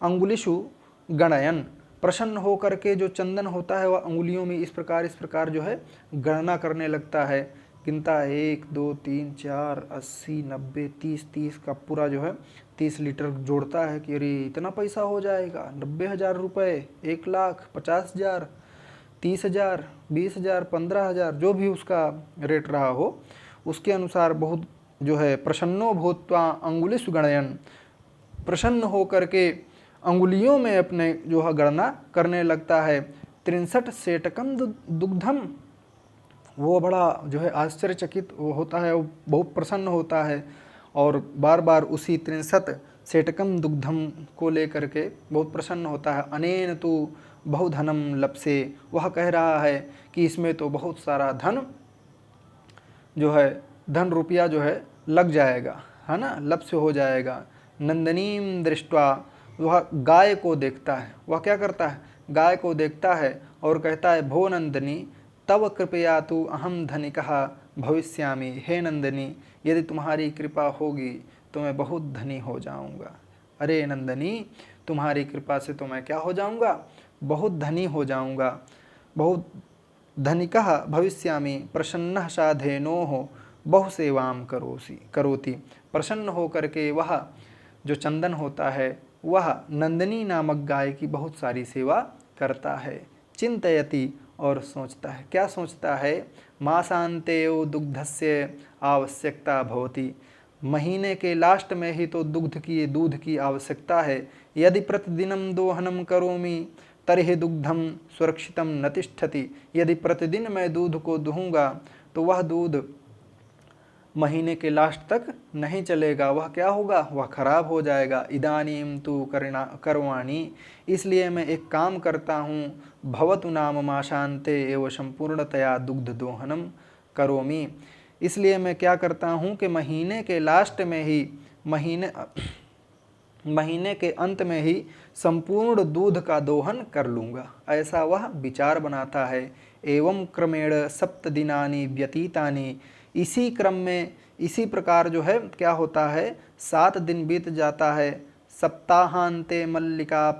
अंगुलिषु गणयन। प्रसन्न हो करके जो चंदन होता है वह अंगुलियों में इस प्रकार जो है गणना करने लगता है, गिनता है 1 2 3 4 80 90 30 30 का पूरा जो है 30 लीटर जोड़ता है कि अरे इतना पैसा हो जाएगा, 90,000 रुपये, 1 लाख 50,000, 30,000, 20,000, 15,000, जो भी उसका रेट रहा हो उसके अनुसार बहुत जो है प्रसन्नो भूत्वा अंगुलिषु गणयन, प्रसन्न हो करके अंगुलियों में अपने जो है गणना करने लगता है। 63 सेटकम दुग्धम, वो बड़ा जो है आश्चर्यचकित होता है, वो बहुत प्रसन्न होता है और बार बार उसी 63 सेटकम दुग्धम को लेकर के बहुत प्रसन्न होता है। अनेन तो बहुधनम लप्से, वह कह रहा है कि इसमें तो बहुत सारा धन जो है, धन रुपया जो है लग जाएगा, है ना, लप्स्य हो जाएगा। नंदनीम दृष्टवा, वह गाय को देखता है, वह क्या करता है, गाय को देखता है और कहता है, भो नंदनी तव कृपया तो अहम धनिकः भविष्यामि। हे नंदनी, यदि तुम्हारी कृपा होगी तो मैं बहुत धनी हो जाऊंगा। अरे नंदनी, तुम्हारी कृपा से तो मैं क्या हो जाऊंगा, बहुत धनी हो जाऊंगा। बहुत धनिकः भविष्यामि प्रसन्नः साधेनोः बहुसेवां करोति। प्रसन्न हो करके वह जो चंदन होता है वह नंदिनी नामक गाय की बहुत सारी सेवा करता है। चिंतयति, और सोचता है, क्या सोचता है, मासान्तेव दुग्धस्य आवश्यकता भवति। महीने के लास्ट में ही तो दूध की आवश्यकता है। यदि प्रतिदिनं दोहनं करोमि तर्हि दुग्धम सुरक्षितम न तिष्ठति। यदि प्रतिदिन मैं दूध को दूहूँगा तो वह दूध महीने के लास्ट तक नहीं चलेगा, वह क्या होगा, वह खराब हो जाएगा। इदानीं तु करवाणी, इसलिए मैं एक काम करता हूँ, भवतु नाम माशान्ते एवं संपूर्णतया दुग्ध दोहनम करोमि। इसलिए मैं क्या करता हूँ कि महीने के लास्ट में ही, महीने के अंत में ही संपूर्ण दूध का दोहन कर लूँगा, ऐसा वह विचार बनाता है। एवं क्रमेण 7 दिनानि व्यतीतानि, इसी क्रम में, इसी प्रकार जो है क्या होता है, 7 दिन बीत जाता है। सप्ताहांते मल्लिका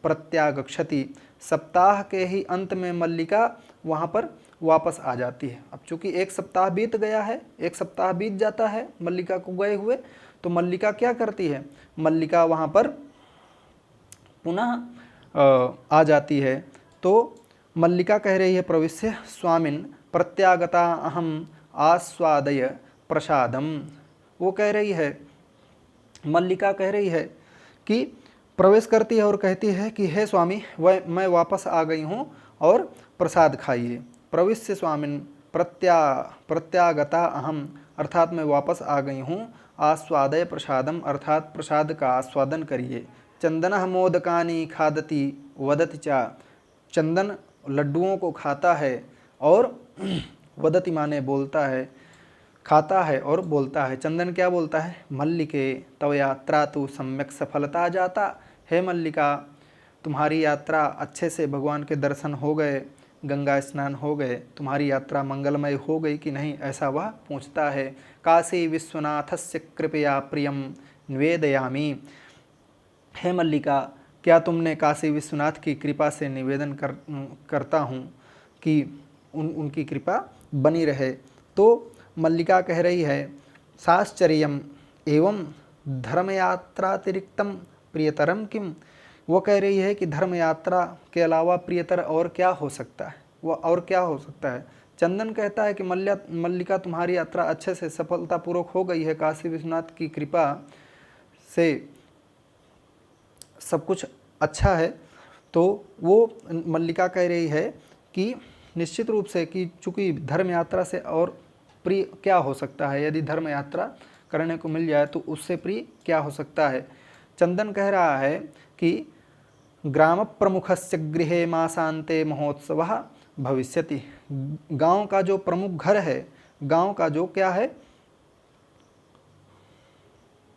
प्रत्यागच्छति, सप्ताह के ही अंत में मल्लिका वहाँ पर वापस आ जाती है। अब चूँकि एक सप्ताह बीत गया है, एक सप्ताह बीत जाता है मल्लिका को गए हुए, तो मल्लिका क्या करती है, मल्लिका वहाँ पर पुनः आ जाती है। तो मल्लिका कह रही है, प्रविश्य स्वामिन प्रत्यागता अहम आस्वादय प्रसादम। वो कह रही है, मल्लिका कह रही है कि प्रवेश करती है और कहती है कि हे स्वामी, मैं वापस आ गई हूँ और प्रसाद खाइए। प्रविश्य स्वामिन प्रत्यागता अहम, अर्थात मैं वापस आ गई हूँ। आस्वादय प्रसादम, अर्थात प्रसाद का आस्वादन करिए। चंदनः मोदकानि खादति वदति चा, चंदन लड्डुओं को खाता है और वदति माने बोलता है, खाता है और बोलता है। चंदन क्या बोलता है, मल्लिके तव यात्रा तो सम्यक सफलता जाता। हे मल्लिका, तुम्हारी यात्रा अच्छे से, भगवान के दर्शन हो गए, गंगा स्नान हो गए, तुम्हारी यात्रा मंगलमय हो गई कि नहीं, ऐसा वह पूछता है। काशी विश्वनाथस्य कृपया प्रियम निवेदयामि, हे मल्लिका, क्या तुमने काशी विश्वनाथ की कृपा से निवेदन करता हूँ कि उनकी कृपा बनी रहे। तो मल्लिका कह रही है, साश्चर्यम एवं धर्मयात्रातिरिक्तम प्रियतरम किम। वो कह रही है कि धर्म यात्रा के अलावा प्रियतर और क्या हो सकता है, वह और क्या हो सकता है। चंदन कहता है कि मल्लिका, तुम्हारी यात्रा अच्छे से सफलतापूर्वक हो गई है, काशी विश्वनाथ की कृपा से सब कुछ अच्छा है। तो वो मल्लिका कह रही है कि निश्चित रूप से कि चूँकि धर्म यात्रा से और प्रिय क्या हो सकता है, यदि धर्म यात्रा करने को मिल जाए तो उससे प्रिय क्या हो सकता है। चंदन कह रहा है कि ग्राम प्रमुखस्य गृहे मासान्ते महोत्सवः भविष्यति। गांव का जो प्रमुख घर है, गांव का जो क्या है,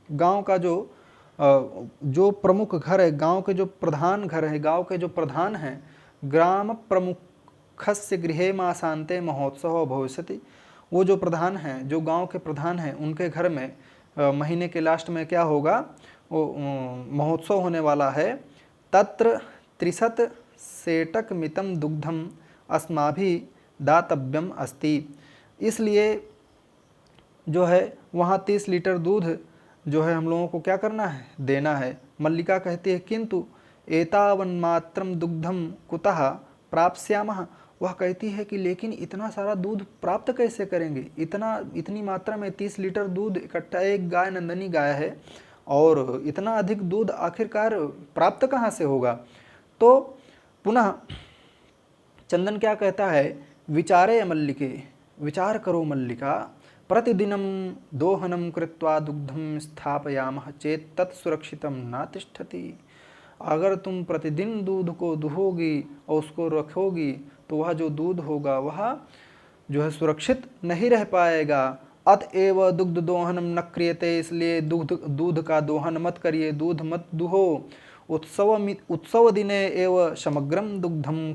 गांव का जो प्रमुख घर है, गांव के जो प्रधान घर है, गांव के जो प्रधान हैं, ग्राम प्रमुखस्य गृहे मासान्ते महोत्सव भविष्यति। वो जो प्रधान हैं, जो गांव के प्रधान हैं, उनके घर में महीने के लास्ट में क्या होगा, वो महोत्सव होने वाला है। तत्र 63 सेटक मितम दुग्धम अस्माभि दातव्यम अस्ति। इसलिए जो है वहाँ 30 लीटर दूध जो है हम लोगों को क्या करना है, देना है। मल्लिका कहती है किंतु एतावन्मात्रम दुग्धम कुतः प्राप्स्यामः। वह कहती है कि लेकिन इतना सारा दूध प्राप्त कैसे करेंगे, इतनी मात्रा में 30 लीटर दूध इकट्ठा, एक गाय नंदनी गाय है और इतना अधिक दूध आखिरकार प्राप्त कहाँ से होगा। तो पुनः चंदन क्या कहता है, विचारे मल्लिके, विचार करो मल्लिका, प्रतिदिनं दोहनं कृत्वा दुग्धं स्थापयामः चेत तत् सुरक्षितं न तिष्ठति। अगर तुम प्रतिदिन दूध को दुहोगी और उसको रखोगी तो वह जो दूध होगा वह जो है सुरक्षित नहीं रह पाएगा। अतएव दुग्ध दोहनम न क्रियते, इसलिए दूध का दोहन मत करिए, दूध मत दुहो। उत्सव दिने एव समग्रम दुग्धम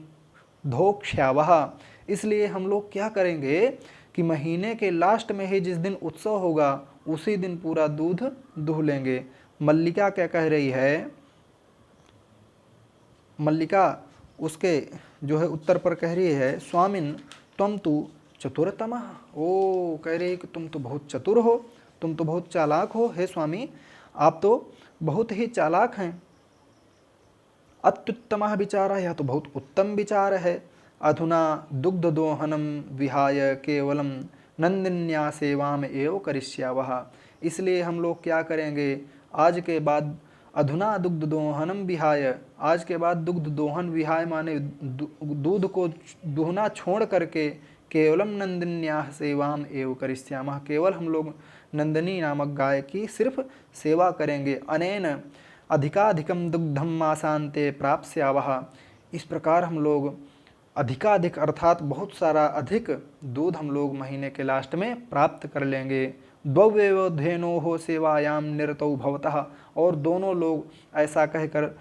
धोक्ष्यावः। इसलिए हम लोग क्या करेंगे कि महीने के लास्ट में ही जिस दिन उत्सव होगा उसी दिन पूरा दूध दुह लेंगे। मल्लिका क्या कह रही है, मल्लिका उसके जो है उत्तर पर कह रही है, स्वामिन त्वं तु चतुरतमः। ओ कह रही है कि तुम तो बहुत चतुर हो, तुम तो बहुत चालाक हो, हे स्वामी आप तो बहुत ही चालाक हैं। अत्युत्तमः विचारः, यह तो बहुत उत्तम विचार है। अधुना दुग्ध दोहनम विहाय केवलम नंदिन्या सेवाम एव करिष्यावः। इसलिए हम लोग क्या करेंगे, आज के बाद अधुना दुग्ध दोहनम विहाय, आज के बाद दुग्ध दोहन विहाय माने दूध को दुहना छोड़ करके केवलम नंदिन्या सेवाम एव करिष्यामः, केवल हम लोग नंदिनी नामक गाय की सिर्फ सेवा करेंगे। अनेन अधिकाधिकम दुग्धम मासान्ते प्राप्स्यावः। इस प्रकार हम लोग अधिकाधिक अर्थात बहुत सारा अधिक दूध हम लोग महीने के लास्ट में प्राप्त कर लेंगे। द्वौ धेनोः सेवायाम निरतौ भवतः, और दोनों लोग ऐसा कहकर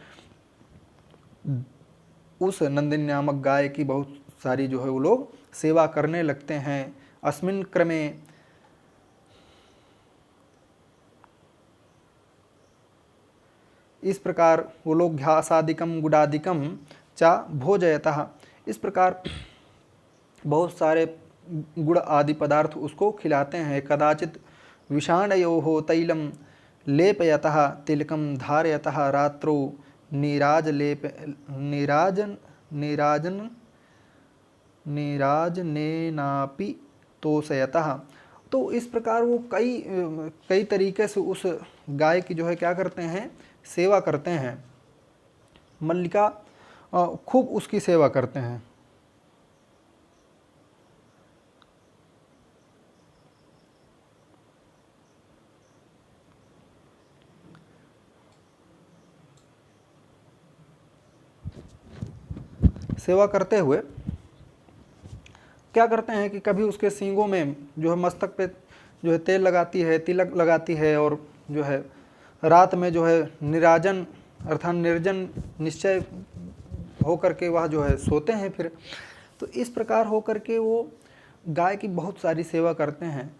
उस नंदिनी नामक गाय की बहुत सारी जो है वो लोग सेवा करने लगते हैं। अस्मिन् क्रमे इस प्रकार वो लोग घासादिकम गुडादिकम चा भोजयतः, इस प्रकार बहुत सारे गुड़ आदि पदार्थ उसको खिलाते हैं। कदाचित विषाणयोः तैलम लेपयतः तिलकम धारयतः रात्रौ नीराजनेनापि तोषयतः। तो इस प्रकार वो कई तरीके से उस गाय की जो है क्या करते हैं, सेवा करते हैं। मल्लिका खूब उसकी सेवा करते हैं। सेवा करते हुए क्या करते हैं कि कभी उसके सींगों में जो है मस्तक पे जो है तेल लगाती है, तिलक लगाती है, और जो है रात में जो है निराजन अर्थात निर्जन निश्चय हो करके वह जो है सोते हैं फिर। तो इस प्रकार हो करके वो गाय की बहुत सारी सेवा करते हैं।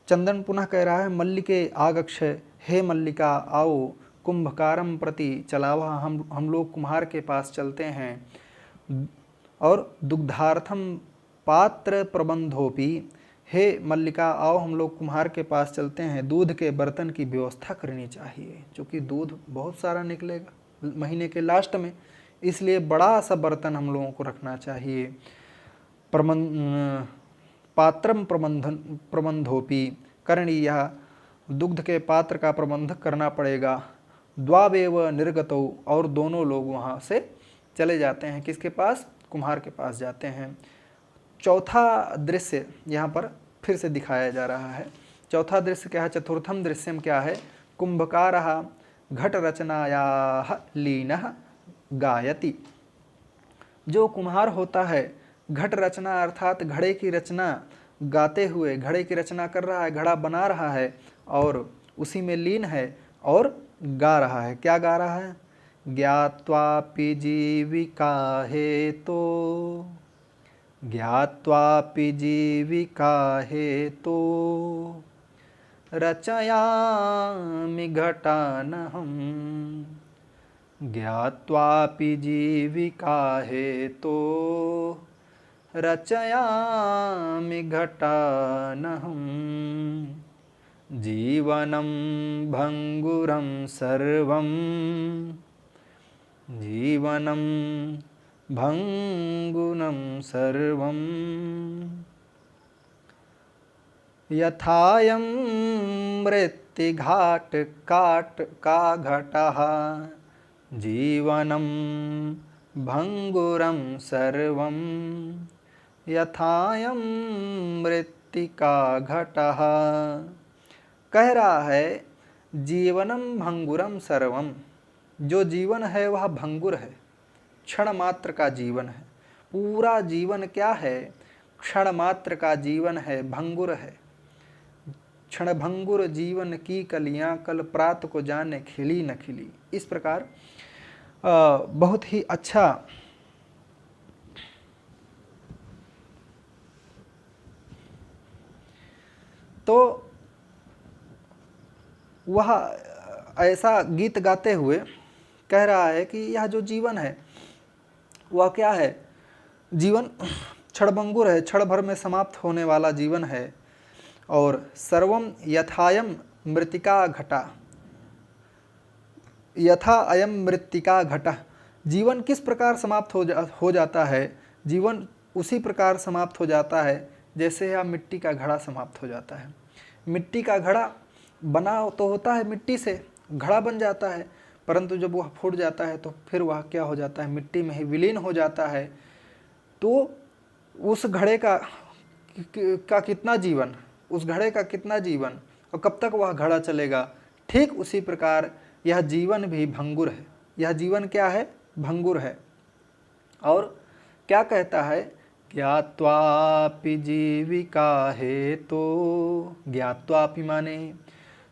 चंदन पुनः कह रहा है, मल्लिके आगक्ष, हे मल्लिका आओ, कुंभकारम प्रति चलावा, हम लोग कुम्हार के पास चलते हैं। और दुग्धार्थम पात्र प्रबंधोपि, हे मल्लिका आओ हम लोग कुम्हार के पास चलते हैं, दूध के बर्तन की व्यवस्था करनी चाहिए, क्योंकि दूध बहुत सारा निकलेगा महीने के लास्ट में, इसलिए बड़ा सा बर्तन हम लोगों को रखना चाहिए। पात्रम प्रबंधोपि करणीयः, दुग्ध के पात्र का प्रबंध करना पड़ेगा। द्वावेव निर्गतौ, और दोनों लोग वहाँ से चले जाते हैं, किसके पास, कुम्हार के पास जाते हैं। चौथा दृश्य यहाँ पर फिर से दिखाया जा रहा है। चौथा दृश्य क्या है, चतुर्थम दृश्यम क्या है, कुंभकारः घट रचनायाः लीनः गायति। जो कुम्हार होता है घट रचना अर्थात घड़े की रचना गाते हुए, घड़े की रचना कर रहा है, घड़ा बना रहा है और उसी में लीन है और गा रहा है। क्या गा रहा है? ज्ञात्वापि जीविका हेतो, ज्ञात्वापि जीविका हेतो रचयामि घटानहम्, ज्ञात्वापि जीविका हेतो रचयामि घटानहम्, जीवनं भङ्गुरं सर्वं, जीवनं भङ्गुरं सर्वं, यथायं मृत्तिघाट काट का घटः, जीवनं भङ्गुरं सर्वं, यथायं मृत्तिका घटः। कह रहा है जीवनम भंगुरम सर्वम, जो जीवन है वह भंगुर है, क्षण मात्र का जीवन है। पूरा जीवन क्या है? क्षण मात्र का जीवन है, भंगुर है। क्षण भंगुर जीवन की कलियां कल प्रात को जाने खिली न खिली। इस प्रकार बहुत ही अच्छा तो वह ऐसा गीत गाते हुए कह रहा है कि यह जो जीवन है वह क्या है? जीवन क्षणभंगुर है, क्षण भर में समाप्त होने वाला जीवन है। और सर्वम यथायम मृत्तिका घटा, यथा अयम मृत्तिका घटा, जीवन किस प्रकार समाप्त हो जाता है? जीवन उसी प्रकार समाप्त हो जाता है जैसे यह मिट्टी का घड़ा समाप्त हो जाता है। मिट्टी का घड़ा बना तो होता है मिट्टी से, घड़ा बन जाता है, परंतु जब वह फूट जाता है तो फिर वह क्या हो जाता है? मिट्टी में ही विलीन हो जाता है। तो उस घड़े का कितना जीवन, उस घड़े का कितना जीवन और कब तक वह घड़ा चलेगा? ठीक उसी प्रकार यह जीवन भी भंगुर है। यह जीवन क्या है? भंगुर है। और क्या कहता है? ज्ञात्वापि जीविका हेतो, ज्ञात्वापि माने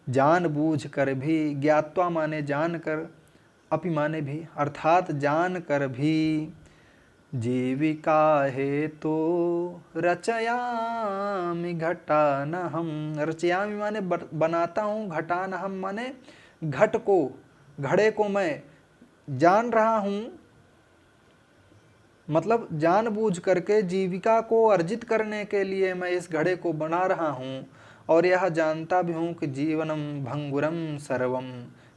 जानबूझ कर भी, ज्ञात्वा माने जानकर, अपि माने भी अर्थात जानकर भी, जीविका हेतो रचयामि घटानहम्, रचयामि माने बनाता हूँ, घटानहम् माने घट को, घड़े को मैं जान रहा हूँ, मतलब जानबूझ करके जीविका को अर्जित करने के लिए मैं इस घड़े को बना रहा हूँ। और यह जानता भी हूँ कि जीवनम भंगुरम सर्वम,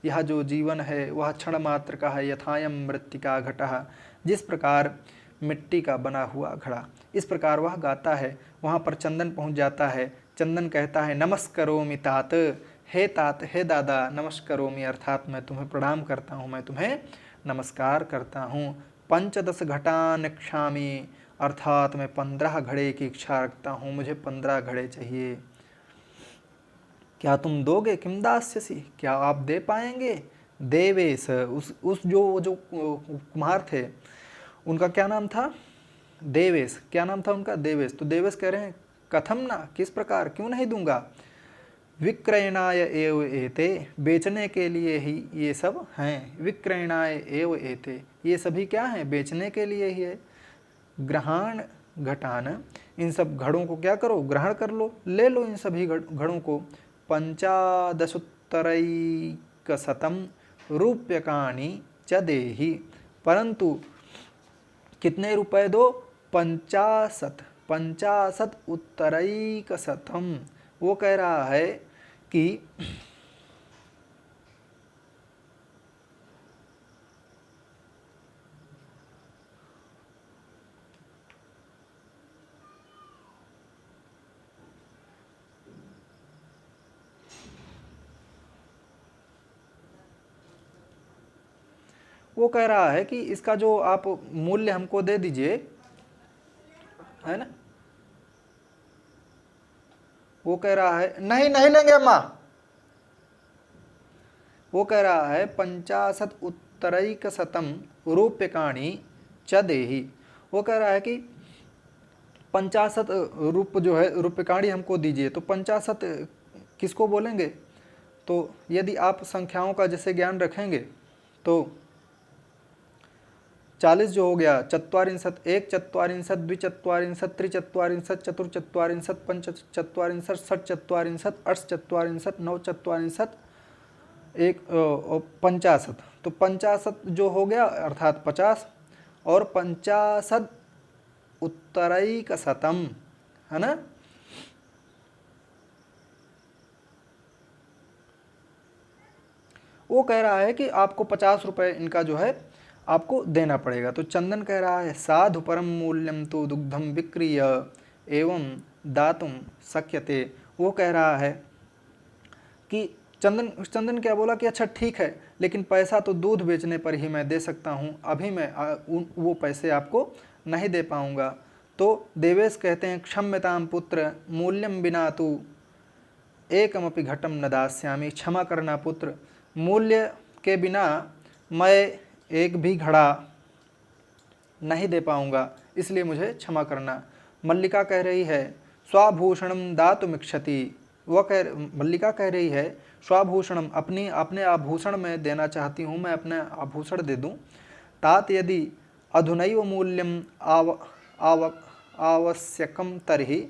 यह जो जीवन है वह क्षण मात्र का है। यथायम मृत्तिका घटः, जिस प्रकार मिट्टी का बना हुआ घड़ा। इस प्रकार वह गाता है। वहाँ पर चंदन पहुँच जाता है। चंदन कहता है नमस्करोमि तात, हे तात, हे दादा, नमस्करोमि अर्थात मैं तुम्हें प्रणाम करता हूँ, मैं तुम्हें नमस्कार करता हूँ। 15 घटान क्षामि, अर्थात मैं 15 घड़े की इच्छा रखता हूँ, मुझे 15 घड़े चाहिए। क्या तुम दोगे? किम दास्यसि, क्या आप दे पाएंगे? देवेश, उस जो कुम्हार थे उनका क्या नाम था? देवेश। क्या नाम था उनका? देवेश। तो देवेश कह रहे हैं कथम ना, किस प्रकार, क्यों नहीं दूंगा। विक्रयणाय एव एते, बेचने के लिए ही ये सब हैं। विक्रयणाय एव एते, ये सभी क्या हैं? बेचने के लिए ही है। ग्रहण घटान, इन सब घड़ों को क्या करो? ग्रहण कर लो, ले लो इन सभी घड़ों को। 15,000 रूप्यकाणि च देहि, परंतु कितने रुपए दो? 50 उत्तरैकशतम। वो कह रहा है कि वो कह रहा है कि इसका जो आप मूल्य हमको दे दीजिए, है ना। वो कह रहा है नहीं नहीं लेंगे अम्मा। वो कह रहा है 50 उत्तरैकशतम रूप्यकाणि च देहि। वो कह रहा है कि 50 रूप जो है रूप्यकाणि हमको दीजिए। तो 50 किसको बोलेंगे? तो यदि आप संख्याओं का जैसे ज्ञान रखेंगे तो 40 जो हो गया, चत्वारिंशत्, एक चत्वारिंशत्, द्विचत्वारिंशत्, त्रिचत्वारिंशत्, चतुर्चत्वारिंशत्, पंचचत्वारिंशत्, षट्चत्वारिंशत्, अष्टचत्वारिंशत्, नवचत्वारिंशत्, एक 50। तो 50 जो हो गया अर्थात 50, और 50 उत्तरैकशतम, है ना। वो कह रहा है कि आपको 50 रुपये इनका जो है आपको देना पड़ेगा। तो चंदन कह रहा है साधु परम मूल्यम तो दुग्धम विक्रिय एवं दातुम शक्यते। वो कह रहा है कि चंदन क्या बोला कि अच्छा ठीक है, लेकिन पैसा तो दूध बेचने पर ही मैं दे सकता हूँ, अभी मैं वो पैसे आपको नहीं दे पाऊँगा। तो देवेश कहते हैं क्षम्यताम पुत्र मूल्यम बिना तू एकमपि घटम न दास्यामि। क्षमा करना पुत्र, मूल्य के बिना मैं एक भी घड़ा नहीं दे पाऊँगा, इसलिए मुझे क्षमा करना। मल्लिका कह रही है स्वाभूषणम दातुमिच्छति। मल्लिका कह रही है स्वाभूषणम, अपने आभूषण में देना चाहती हूँ, मैं अपने आभूषण दे दूँ। तात यदि अधुनैव मूल्यम आवश्यकम तर्हि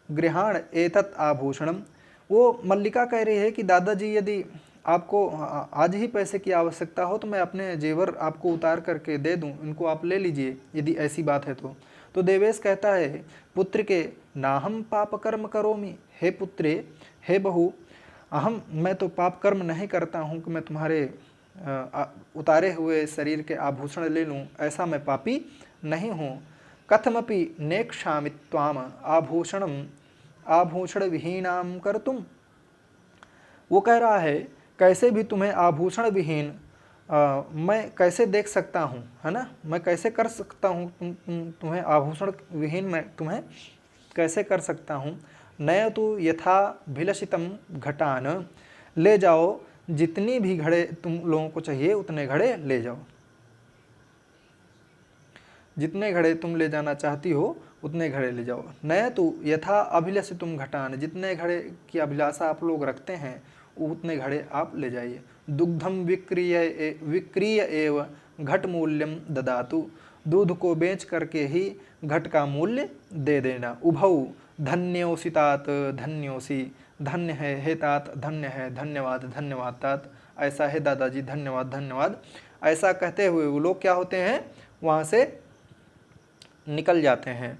गृहाण एतत् आभूषणम। वो मल्लिका कह रही है कि दादाजी यदि आपको आज ही पैसे की आवश्यकता हो तो मैं अपने जेवर आपको उतार करके दे दूं, इनको आप ले लीजिए यदि ऐसी बात है तो देवेश कहता है पुत्र के नाहम पाप कर्म करोमि। हे पुत्रे, हे बहू, मैं तो पाप कर्म नहीं करता हूँ कि मैं तुम्हारे उतारे हुए शरीर के आभूषण ले लूँ, ऐसा मैं पापी नहीं हूँ। कथमपि नेक्षामि त्वाम आभूषण विहीनाम कर्तुम। वो कह रहा है कैसे भी तुम्हें आभूषण विहीन मैं कैसे देख सकता हूँ, है ना, मैं कैसे कर सकता हूँ तुम्हें आभूषण विहीन मैं तुम्हें कैसे कर सकता हूँ। नय तो यथा भिलषितम घटान, ले जाओ जितनी भी घड़े तुम लोगों को चाहिए उतने घड़े ले जाओ, जितने घड़े तुम ले जाना चाहती हो उतने घड़े ले जाओ। नय तो यथा अभिलषितुम घटान, जितने घड़े की अभिलाषा आप लोग रखते हैं उतने घड़े आप ले जाइए। दुग्धम विक्रीय एव घट मूल्यम ददातु, दूध को बेच करके ही घट का मूल्य दे देना। उभौ धन्योसी तात धन्योसी, धन्य है हे तात, धन्य है, धन्यवाद धन्यवाद तात, ऐसा है दादाजी, धन्यवाद धन्यवाद। ऐसा कहते हुए वो लोग क्या होते हैं, वहाँ से निकल जाते हैं।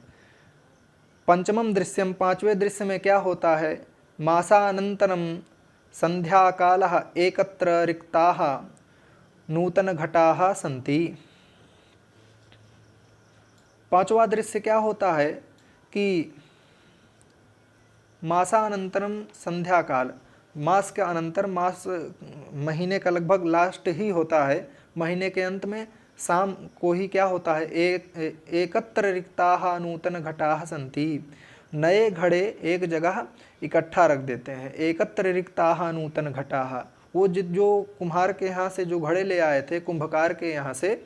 पंचमम दृश्यम, पांचवें दृश्य में क्या होता है, मासानंतरम संध्या कालः एकत्र रिक्ताः नूतन घटाः सन्ति। पांचवा दृश्य क्या होता है कि मासानंतरम संध्या काल, मास के अनंतर, मास महीने का लगभग लास्ट ही होता है, महीने के अंत में शाम को ही क्या होता है, एकत्र रिक्ताः नूतन घटाः सन्ति, नए घड़े एक जगह इकट्ठा रख देते हैं। एकत्र रिक्ताः नूतन घटाः, वो जो कुम्हार के यहाँ से जो घड़े ले आए थे, कुंभकार के यहाँ से,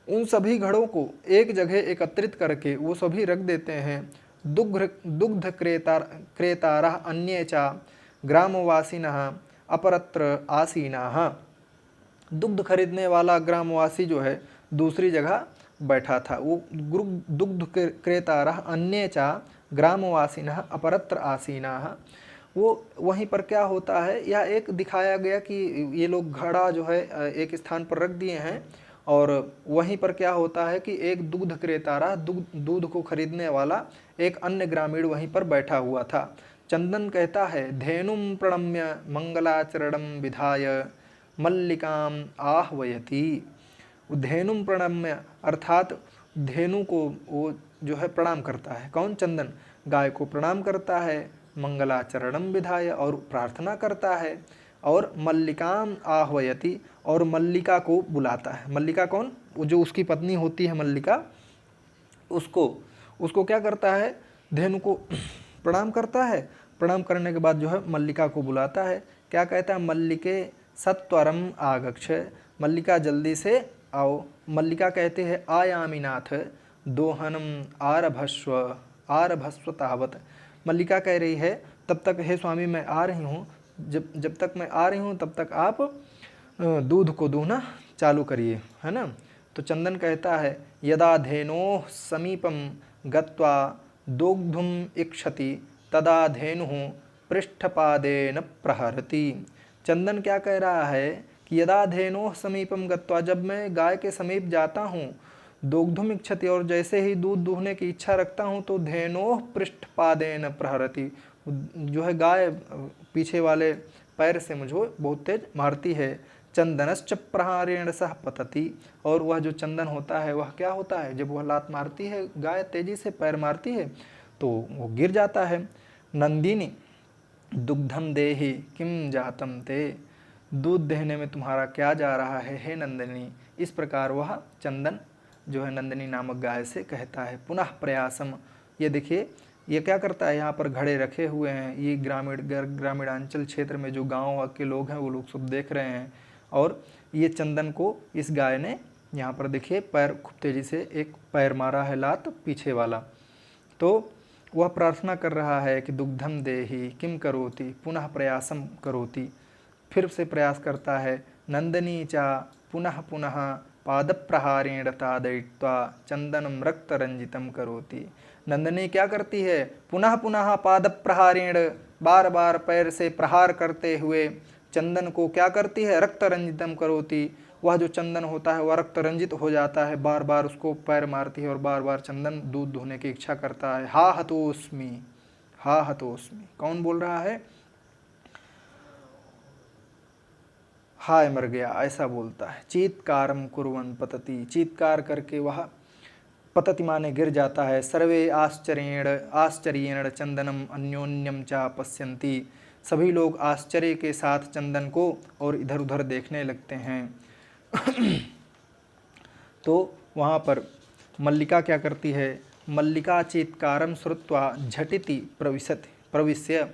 उन सभी घड़ों को एक जगह एकत्रित करके वो सभी रख देते हैं। दुग्ध क्रेतारः अन्ये च ग्रामवासिनः अपरत्र आसीनाः। दुग्ध खरीदने वाला ग्रामवासी जो है दूसरी जगह बैठा था। वो दुग्ध क्रेतारः अन्ये च ग्रामवासिनः अपरत्र आसीनाः। वो वहीं पर क्या होता है, यह एक दिखाया गया कि ये लोग घड़ा जो है एक स्थान पर रख दिए हैं, और वहीं पर क्या होता है कि एक दुग्ध क्रेतारा, दूध को खरीदने वाला एक अन्य ग्रामीण वहीं पर बैठा हुआ था। चंदन कहता है धेनुम प्रणम्य मंगलाचरणम विधाय मल्लिकाम आह्वयति। धेनुम प्रणम्य अर्थात धेनु को वो जो है प्रणाम करता है, कौन, चंदन, गाय को प्रणाम करता है, मंगलाचरणम विधाय और प्रार्थना करता है, और मल्लिकाम आह्वयति और मल्लिका को बुलाता है। मल्लिका कौन, वो जो उसकी पत्नी होती है मल्लिका, उसको क्या करता है, धेनु को प्रणाम करता है। प्रणाम करने के बाद जो है मल्लिका को बुलाता है, क्या कहता है, मल्लिके सत्वरम आगच्छ, मल्लिका जल्दी से आओ, मल्लिका कहते हैं आयामीनाथ दोहनम आरभस्व आरभस्व तावत। मल्लिका कह रही है तब तक हे स्वामी मैं आ रही हूँ, जब जब तक मैं आ रही हूँ तब तक आप दूध को दूहना चालू करिए, है ना। तो चंदन कहता है यदा धेनोः समीपम गत्वा दोग्धुम इक्षति तदा धेनुः पृष्ठपादेन प्रहरति। चंदन क्या कह रहा है कि यदा धेनोः समीपम गत्वा, जब मैं गाय के समीप जाता हूँ, दोग्धुम इक्षति, और जैसे ही दूध दूहने की इच्छा रखता हूँ तो धेनोः पृष्ठपादेन प्रहरति, जो है गाय पीछे वाले पैर से मुझे बहुत तेज मारती है। चंदनश्च प्रहारेण सह पतति, और वह जो चंदन होता है वह क्या होता है, जब वह लात मारती है, गाय तेजी से पैर मारती है तो वो गिर जाता है। नंदिनी दुग्धम देहि किम जातम ते, दूध देने में तुम्हारा क्या जा रहा है हे नंदिनी। इस प्रकार वह चंदन जो है नंदिनी नामक गाय से कहता है। पुनः प्रयासम, ये देखिए ये क्या करता है, यहाँ पर घड़े रखे हुए हैं, ये ग्रामीणांचल क्षेत्र में जो गाँव के लोग हैं वो लोग सब देख रहे हैं, और ये चंदन को इस गाय ने यहाँ पर देखिए पैर खूब तेजी से एक पैर मारा है लात पीछे वाला। तो वह प्रार्थना कर रहा है कि दुग्धम देहि किम करोति, पुनः प्रयासम करोति, फिर से प्रयास करता है। नंदनी चा पुनः पुनः पादप्रहारेण तादयित्वा चंदनम रक्त रंजितम करोति। नंदनी क्या करती है, पुनः पुनः पादप्रहारेण, बार बार पैर से प्रहार करते हुए चंदन को क्या करती है, रक्त रंजितम करोति, वह जो चंदन होता है वह रक्त रंजित हो जाता है, बार बार उसको पैर मारती है और बार बार चंदन दूध धोने की इच्छा करता है। हा हतोस्मि, हा हतोस्मि, कौन बोल रहा है, हाय मर गया, ऐसा बोलता है। चीत्कारम कुर्वन् पतति, चीत्कार करके वह पतति माने गिर जाता है। सर्वे आश्चर्येण चंदनम अन्योन्यम चा पश्यन्ति, सभी लोग आश्चर्य के साथ चंदन को और इधर उधर देखने लगते हैं। तो वहाँ पर मल्लिका क्या करती है, मल्लिका चीत्कारम श्रुत्वा झटिति प्रविश्य,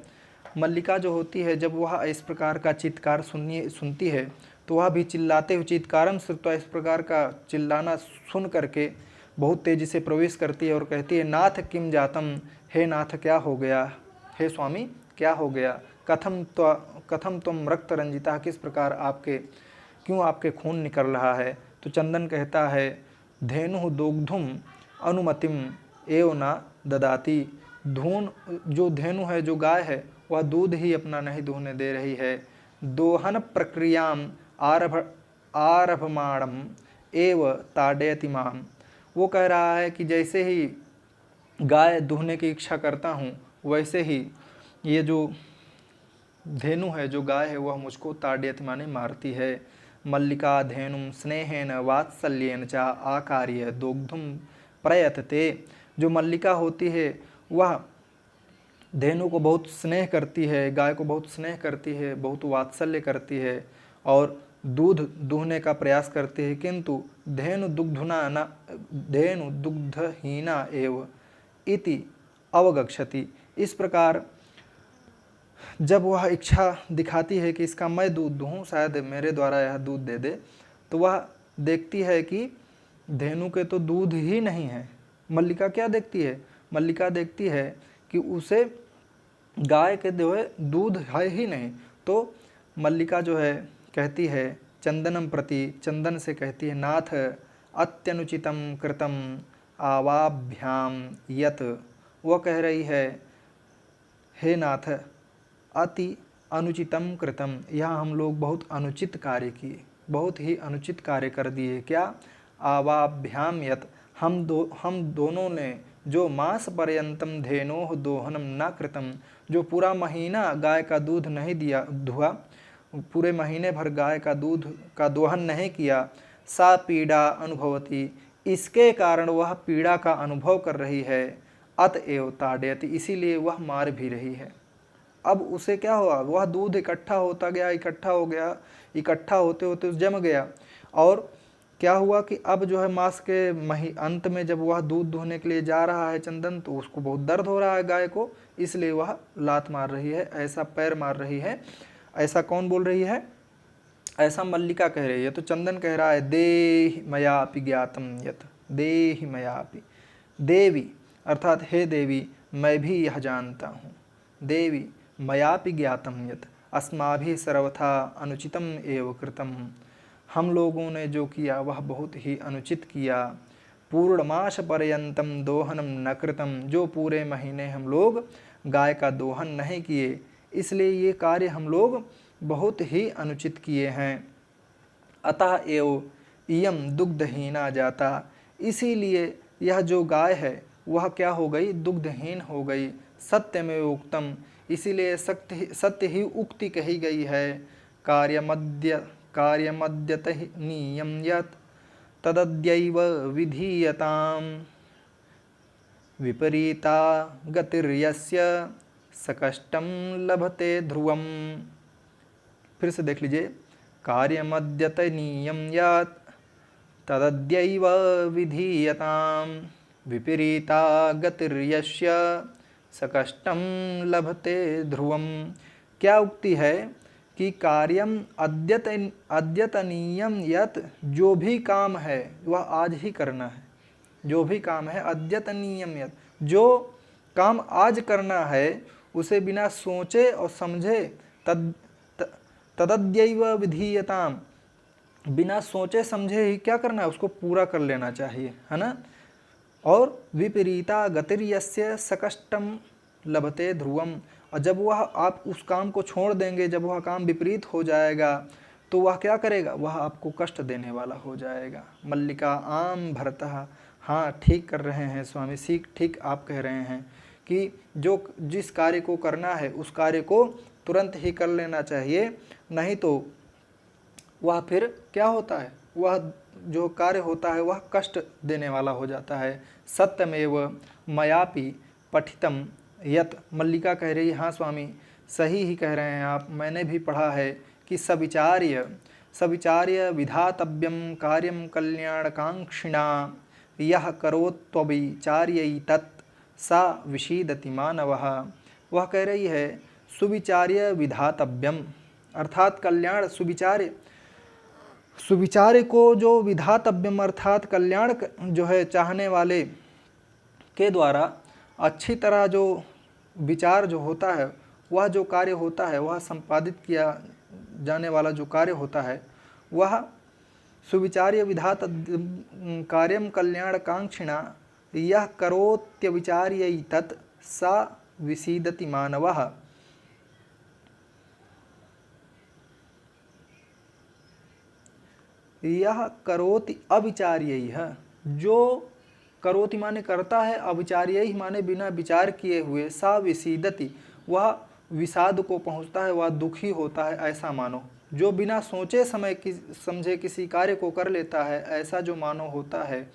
मल्लिका जो होती है जब वह इस प्रकार का चीत्कार सुनती है तो वह भी चिल्लाते हुए, चीत्कारम श्रुत्वा, इस प्रकार का चिल्लाना सुन करके बहुत तेजी से प्रवेश करती है और कहती है नाथ किम जातम, हे नाथ क्या हो गया, हे स्वामी क्या हो गया। कथम त्वम रक्त रंजिता, किस प्रकार आपके, क्यों आपके खून निकल रहा है। तो चंदन कहता है धेनु दोग्धुम अनुमतिम एव न ददाति, धून जो धेनु है, जो गाय है, वह दूध ही अपना नहीं दोहने दे रही है। दोहन प्रक्रियाम आरभमाणम एव ताडयति माम, वो कह रहा है कि जैसे ही गाय दूहने की इच्छा करता हूँ वैसे ही ये जो धेनु है, जो गाय है, वह मुझको ताड़यति माने मारती है। मल्लिका धेनुम स्नेहेन वात्सल्येन चा आकार्य दोग्धुम प्रयतते, जो मल्लिका होती है वह धेनु को बहुत स्नेह करती है, गाय को बहुत स्नेह करती है, बहुत वात्सल्य करती है और दूध दूहने का प्रयास करती है, किंतु धेनु दुग्धहीना एव इति अवगच्छति। इस प्रकार जब वह इच्छा दिखाती है कि इसका मैं दूध दूहूँ, शायद मेरे द्वारा यह दूध दे दे, तो वह देखती है कि धेनु के तो दूध ही नहीं है। मल्लिका क्या देखती है, मल्लिका देखती है कि उसे गाय के जो है दूध है ही नहीं। तो मल्लिका जो है कहती है चंदनम प्रति, चंदन से कहती है नाथ अत्यनुचितम कृतम आवाभ्याम यत, वह कह रही है हे नाथ अति अनुचितम कृतम, यहाँ हम लोग बहुत अनुचित कार्य किए, बहुत ही अनुचित कार्य कर दिए। क्या, आवाभ्याम यत, हम दोनों ने जो मास पर्यंतम धेनोह दोहनम न कृतम, जो पूरा महीना गाय का दूध नहीं दिया धुआ, पूरे महीने भर गाय का दूध का दोहन नहीं किया, सा पीड़ा अनुभवती, इसके कारण वह पीड़ा का अनुभव कर रही है। अतएव ताड़यति, इसीलिए वह मार भी रही है। अब उसे क्या हुआ, वह दूध इकट्ठा होता गया, इकट्ठा हो गया, इकट्ठा होते होते जम गया, और क्या हुआ कि अब जो है मास के अंत में जब वह दूध दूहने के लिए जा रहा है चंदन, तो उसको बहुत दर्द हो रहा है गाय को, इसलिए वह लात मार रही है, ऐसा पैर मार रही है। ऐसा कौन बोल रही है, ऐसा मल्लिका कह रही है। तो चंदन कह रहा है देहि मयापि ज्ञातम यत, देहि मयापि, देवी अर्थात हे देवी मैं भी यह जानता हूँ, देवी मयापि ज्ञातम यत अस्माभिः सर्वथा अनुचितम एव कृतम, हम लोगों ने जो किया वह बहुत ही अनुचित किया। पूर्णमास पर्यंतम दोहनम न कृतम, जो पूरे महीने हम लोग गाय का दोहन नहीं किए, इसलिए ये कार्य हम लोग बहुत ही अनुचित किए हैं। अतः एव इयम दुग्धहीना जाता, इसीलिए यह जो गाय है वह क्या हो गई, दुग्धहीन हो गई। सत्यमेव उक्तम, इसीलिए सत्य ही उक्ति कही गई है। कार्यमद्यत नियम यत् तदद्यैव विधीयताम, विपरीता गतिर्यस्य सकष्टम लभते ध्रुवम। फिर से देख लीजिए, कार्यमद्यतनीयं यत् तदद्यैव विधीयताम, विपरीता गतिर्यस्य सकष्टम लभते ध्रुवम। क्या उक्ति है कि कार्यम अद्यतनीयम यत्, जो भी काम है वह आज ही करना है। जो भी काम है अद्यतनीयम यत्, जो काम आज करना है उसे बिना सोचे और समझे तदद्यैव विधीयताम, बिना सोचे समझे ही क्या करना है, उसको पूरा कर लेना चाहिए, है ना। और विपरीता गतिर्यस्य सकष्टम लभते ध्रुवम, और जब वह आप उस काम को छोड़ देंगे, जब वह काम विपरीत हो जाएगा तो वह क्या करेगा, वह आपको कष्ट देने वाला हो जाएगा। मल्लिका आम भरतः, हाँ ठीक कर रहे हैं स्वामी, ठीक आप कह रहे हैं कि जिस कार्य को करना है उस कार्य को तुरंत ही कर लेना चाहिए, नहीं तो वह फिर क्या होता है, वह जो कार्य होता है वह कष्ट देने वाला हो जाता है। सत्यमेव मयापि पठितम यत, मल्लिका कह रही है हाँ स्वामी सही ही कह रहे हैं आप, मैंने भी पढ़ा है कि सविचार्य विधातव्यम कार्यम कल्याणकांक्षिणा, यह करोत्विचार्य तत् सा विषीदति मानवः। वह कह रही है सुविचार्य विधातव्यम, अर्थात कल्याण, सुविचार्य को जो विधातव्यम अर्थात कल्याण जो है चाहने वाले के द्वारा अच्छी तरह जो विचार जो होता है, वह जो कार्य होता है, वह संपादित किया जाने वाला जो कार्य होता है वह सुविचार्य विधात कार्यम कल्याणकांक्षिणा, यह करोत्यविचार्य तत् सा विसीदति मानवः। यह करोति अविचार्य, जो करोति माने करता है, अविचार्य ही माने बिना विचार किए हुए, सा विसीदति वह विषाद को पहुँचता है, वह दुखी होता है, ऐसा मानो। जो बिना सोचे समझे किसी कार्य को कर लेता है, ऐसा जो मानव होता है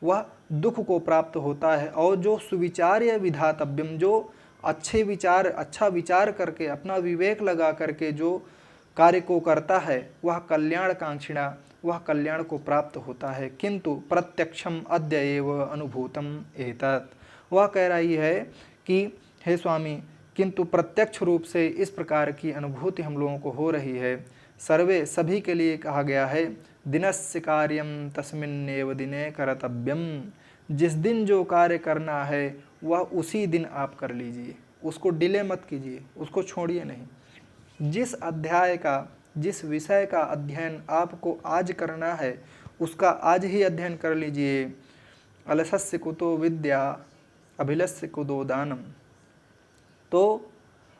वह दुख को प्राप्त होता है। और जो सुविचार्य विधातव्यम, जो अच्छा विचार करके अपना विवेक लगा करके जो कार्य को करता है वह कल्याणकांक्षिणा, वह कल्याण को प्राप्त होता है। किंतु प्रत्यक्षम अद्य एव अनुभूतम एतत्, वह कह रही है कि हे स्वामी किंतु प्रत्यक्ष रूप से इस प्रकार की अनुभूति हम लोगों को हो रही है। सर्वे सभी के लिए कहा गया है, दिनस्य कार्यम तस्मिन्नेव दिने कर्तव्यम, जिस दिन जो कार्य करना है वह उसी दिन आप कर लीजिए, उसको डिले मत कीजिए, उसको छोड़िए नहीं। जिस अध्याय का, जिस विषय का अध्ययन आपको आज करना है उसका आज ही अध्ययन कर लीजिए। अलसस्य कुतो विद्या अभिलस्य कुतो दानम, तो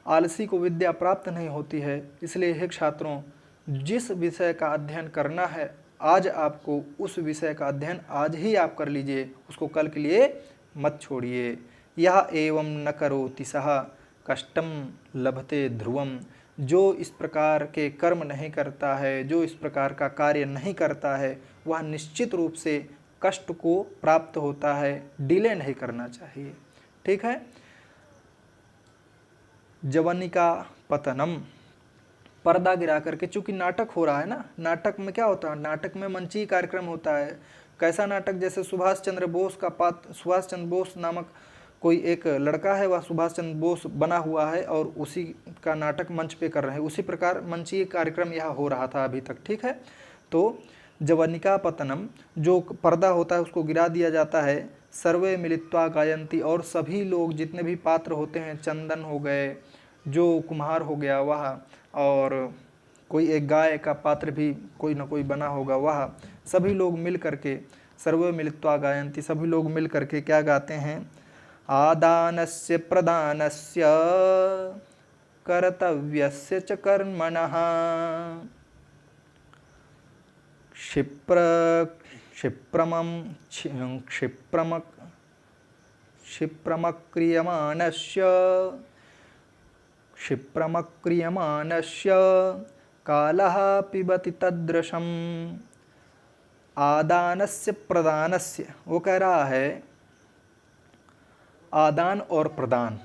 आलसी को विद्या प्राप्त नहीं होती है। इसलिए हे छात्रों, जिस विषय का अध्ययन करना है आज आपको, उस विषय का अध्ययन आज ही आप कर लीजिए, उसको कल के लिए मत छोड़िए। यह एवं न करोति सः कष्टम लभते ध्रुवम, जो इस प्रकार के कर्म नहीं करता है, जो इस प्रकार का कार्य नहीं करता है, वह निश्चित रूप से कष्ट को प्राप्त होता है। डिले नहीं करना चाहिए, ठीक है। जवनिका पतनम, पर्दा गिरा करके, चूंकि नाटक हो रहा है ना, नाटक में क्या होता है, नाटक में मंची कार्यक्रम होता है। कैसा नाटक, जैसे सुभाष चंद्र बोस नामक कोई एक लड़का है वह सुभाष चंद्र बोस बना हुआ है और उसी का नाटक मंच पे कर रहे हैं। उसी प्रकार मंचीय कार्यक्रम यहाँ हो रहा था अभी तक, ठीक है। तो जवनिका पतनम, जो पर्दा होता है उसको गिरा दिया जाता है। सर्वे मिलित्वा गायंती, और सभी लोग जितने भी पात्र होते हैं, चंदन हो गए, जो कुम्हार हो गया वह, और कोई एक गाय का पात्र भी कोई ना कोई बना होगा वह, सभी लोग मिल करके सर्वे मिलित्वा गायंती, सभी लोग मिल करके क्या गाते हैं, आदानस्य प्रदानस्य कर्तव्यस्य च कर्मणः क्षिप्रमक्रियमाणस्य कालः पिबति तदृशम्। आदानस्य प्रदानस्य, वो कह रहा है आदान और प्रदान,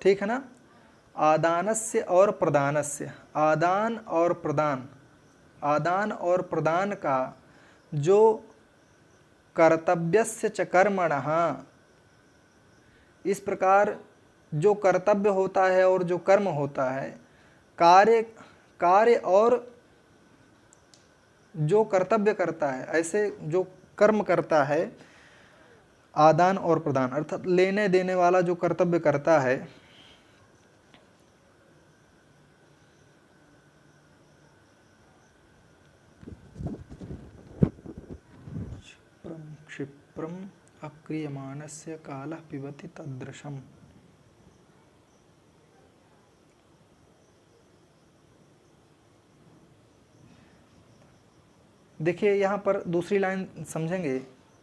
ठीक है ना। आदानस्य और प्रदानस्य, आदान और प्रदान, आदान और प्रदान का जो कर्तव्यस्य च कर्मणः, इस प्रकार जो कर्तव्य होता है और जो कर्म होता है, कार्य और जो कर्तव्य करता है, ऐसे जो कर्म करता है, आदान और प्रदान अर्थात लेने देने वाला जो कर्तव्य करता है, क्षिप्रम अक्रियमाणस्य कालः पिबति तदृशम्। देखिए यहाँ पर दूसरी लाइन समझेंगे,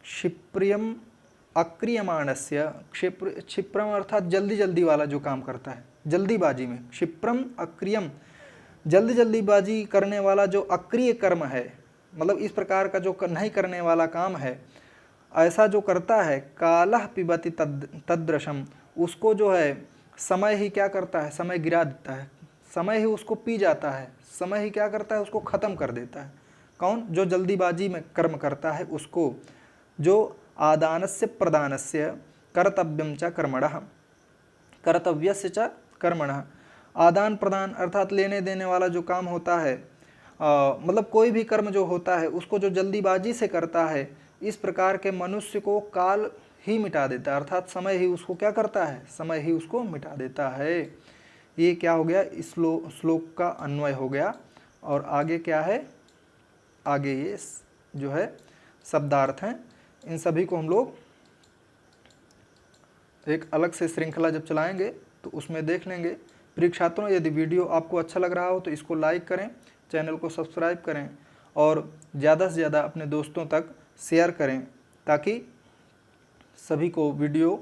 क्षिप्रियम अक्रियमाणस्य, क्षिप्रम अर्थात जल्दी जल्दी वाला जो काम करता है, जल्दीबाजी में, क्षिप्रम अक्रियम, जल्दी जल्दीबाजी करने वाला जो अक्रिय कर्म है, मतलब इस प्रकार का जो नहीं करने वाला काम है, ऐसा जो करता है, कालः पिबति तदृशम, उसको जो है समय ही क्या करता है, समय गिरा देता है, समय ही उसको पी जाता है, समय ही क्या करता है, उसको ख़त्म कर देता है। कौन? जो जल्दीबाजी में कर्म करता है उसको। जो आदानस्य प्रदानस्य कर्तव्यम च कर्मणः, कर्तव्यस्य च कर्मणः, आदान प्रदान अर्थात लेने देने वाला जो काम होता है, मतलब कोई भी कर्म जो होता है उसको जो जल्दीबाजी से करता है, इस प्रकार के मनुष्य को काल ही मिटा देता है, अर्थात समय ही उसको क्या करता है, समय ही उसको मिटा देता है। ये क्या हो गया, श्लोक का अन्वय हो गया। और आगे क्या है, आगे ये जो है शब्दार्थ हैं, इन सभी को हम लोग एक अलग से श्रृंखला जब चलाएंगे तो उसमें देख लेंगे। प्रिय छात्रों, यदि वीडियो आपको अच्छा लग रहा हो तो इसको लाइक करें, चैनल को सब्सक्राइब करें और ज़्यादा से ज़्यादा अपने दोस्तों तक शेयर करें ताकि सभी को वीडियो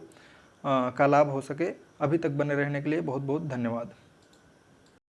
का लाभ हो सके। अभी तक बने रहने के लिए बहुत बहुत धन्यवाद।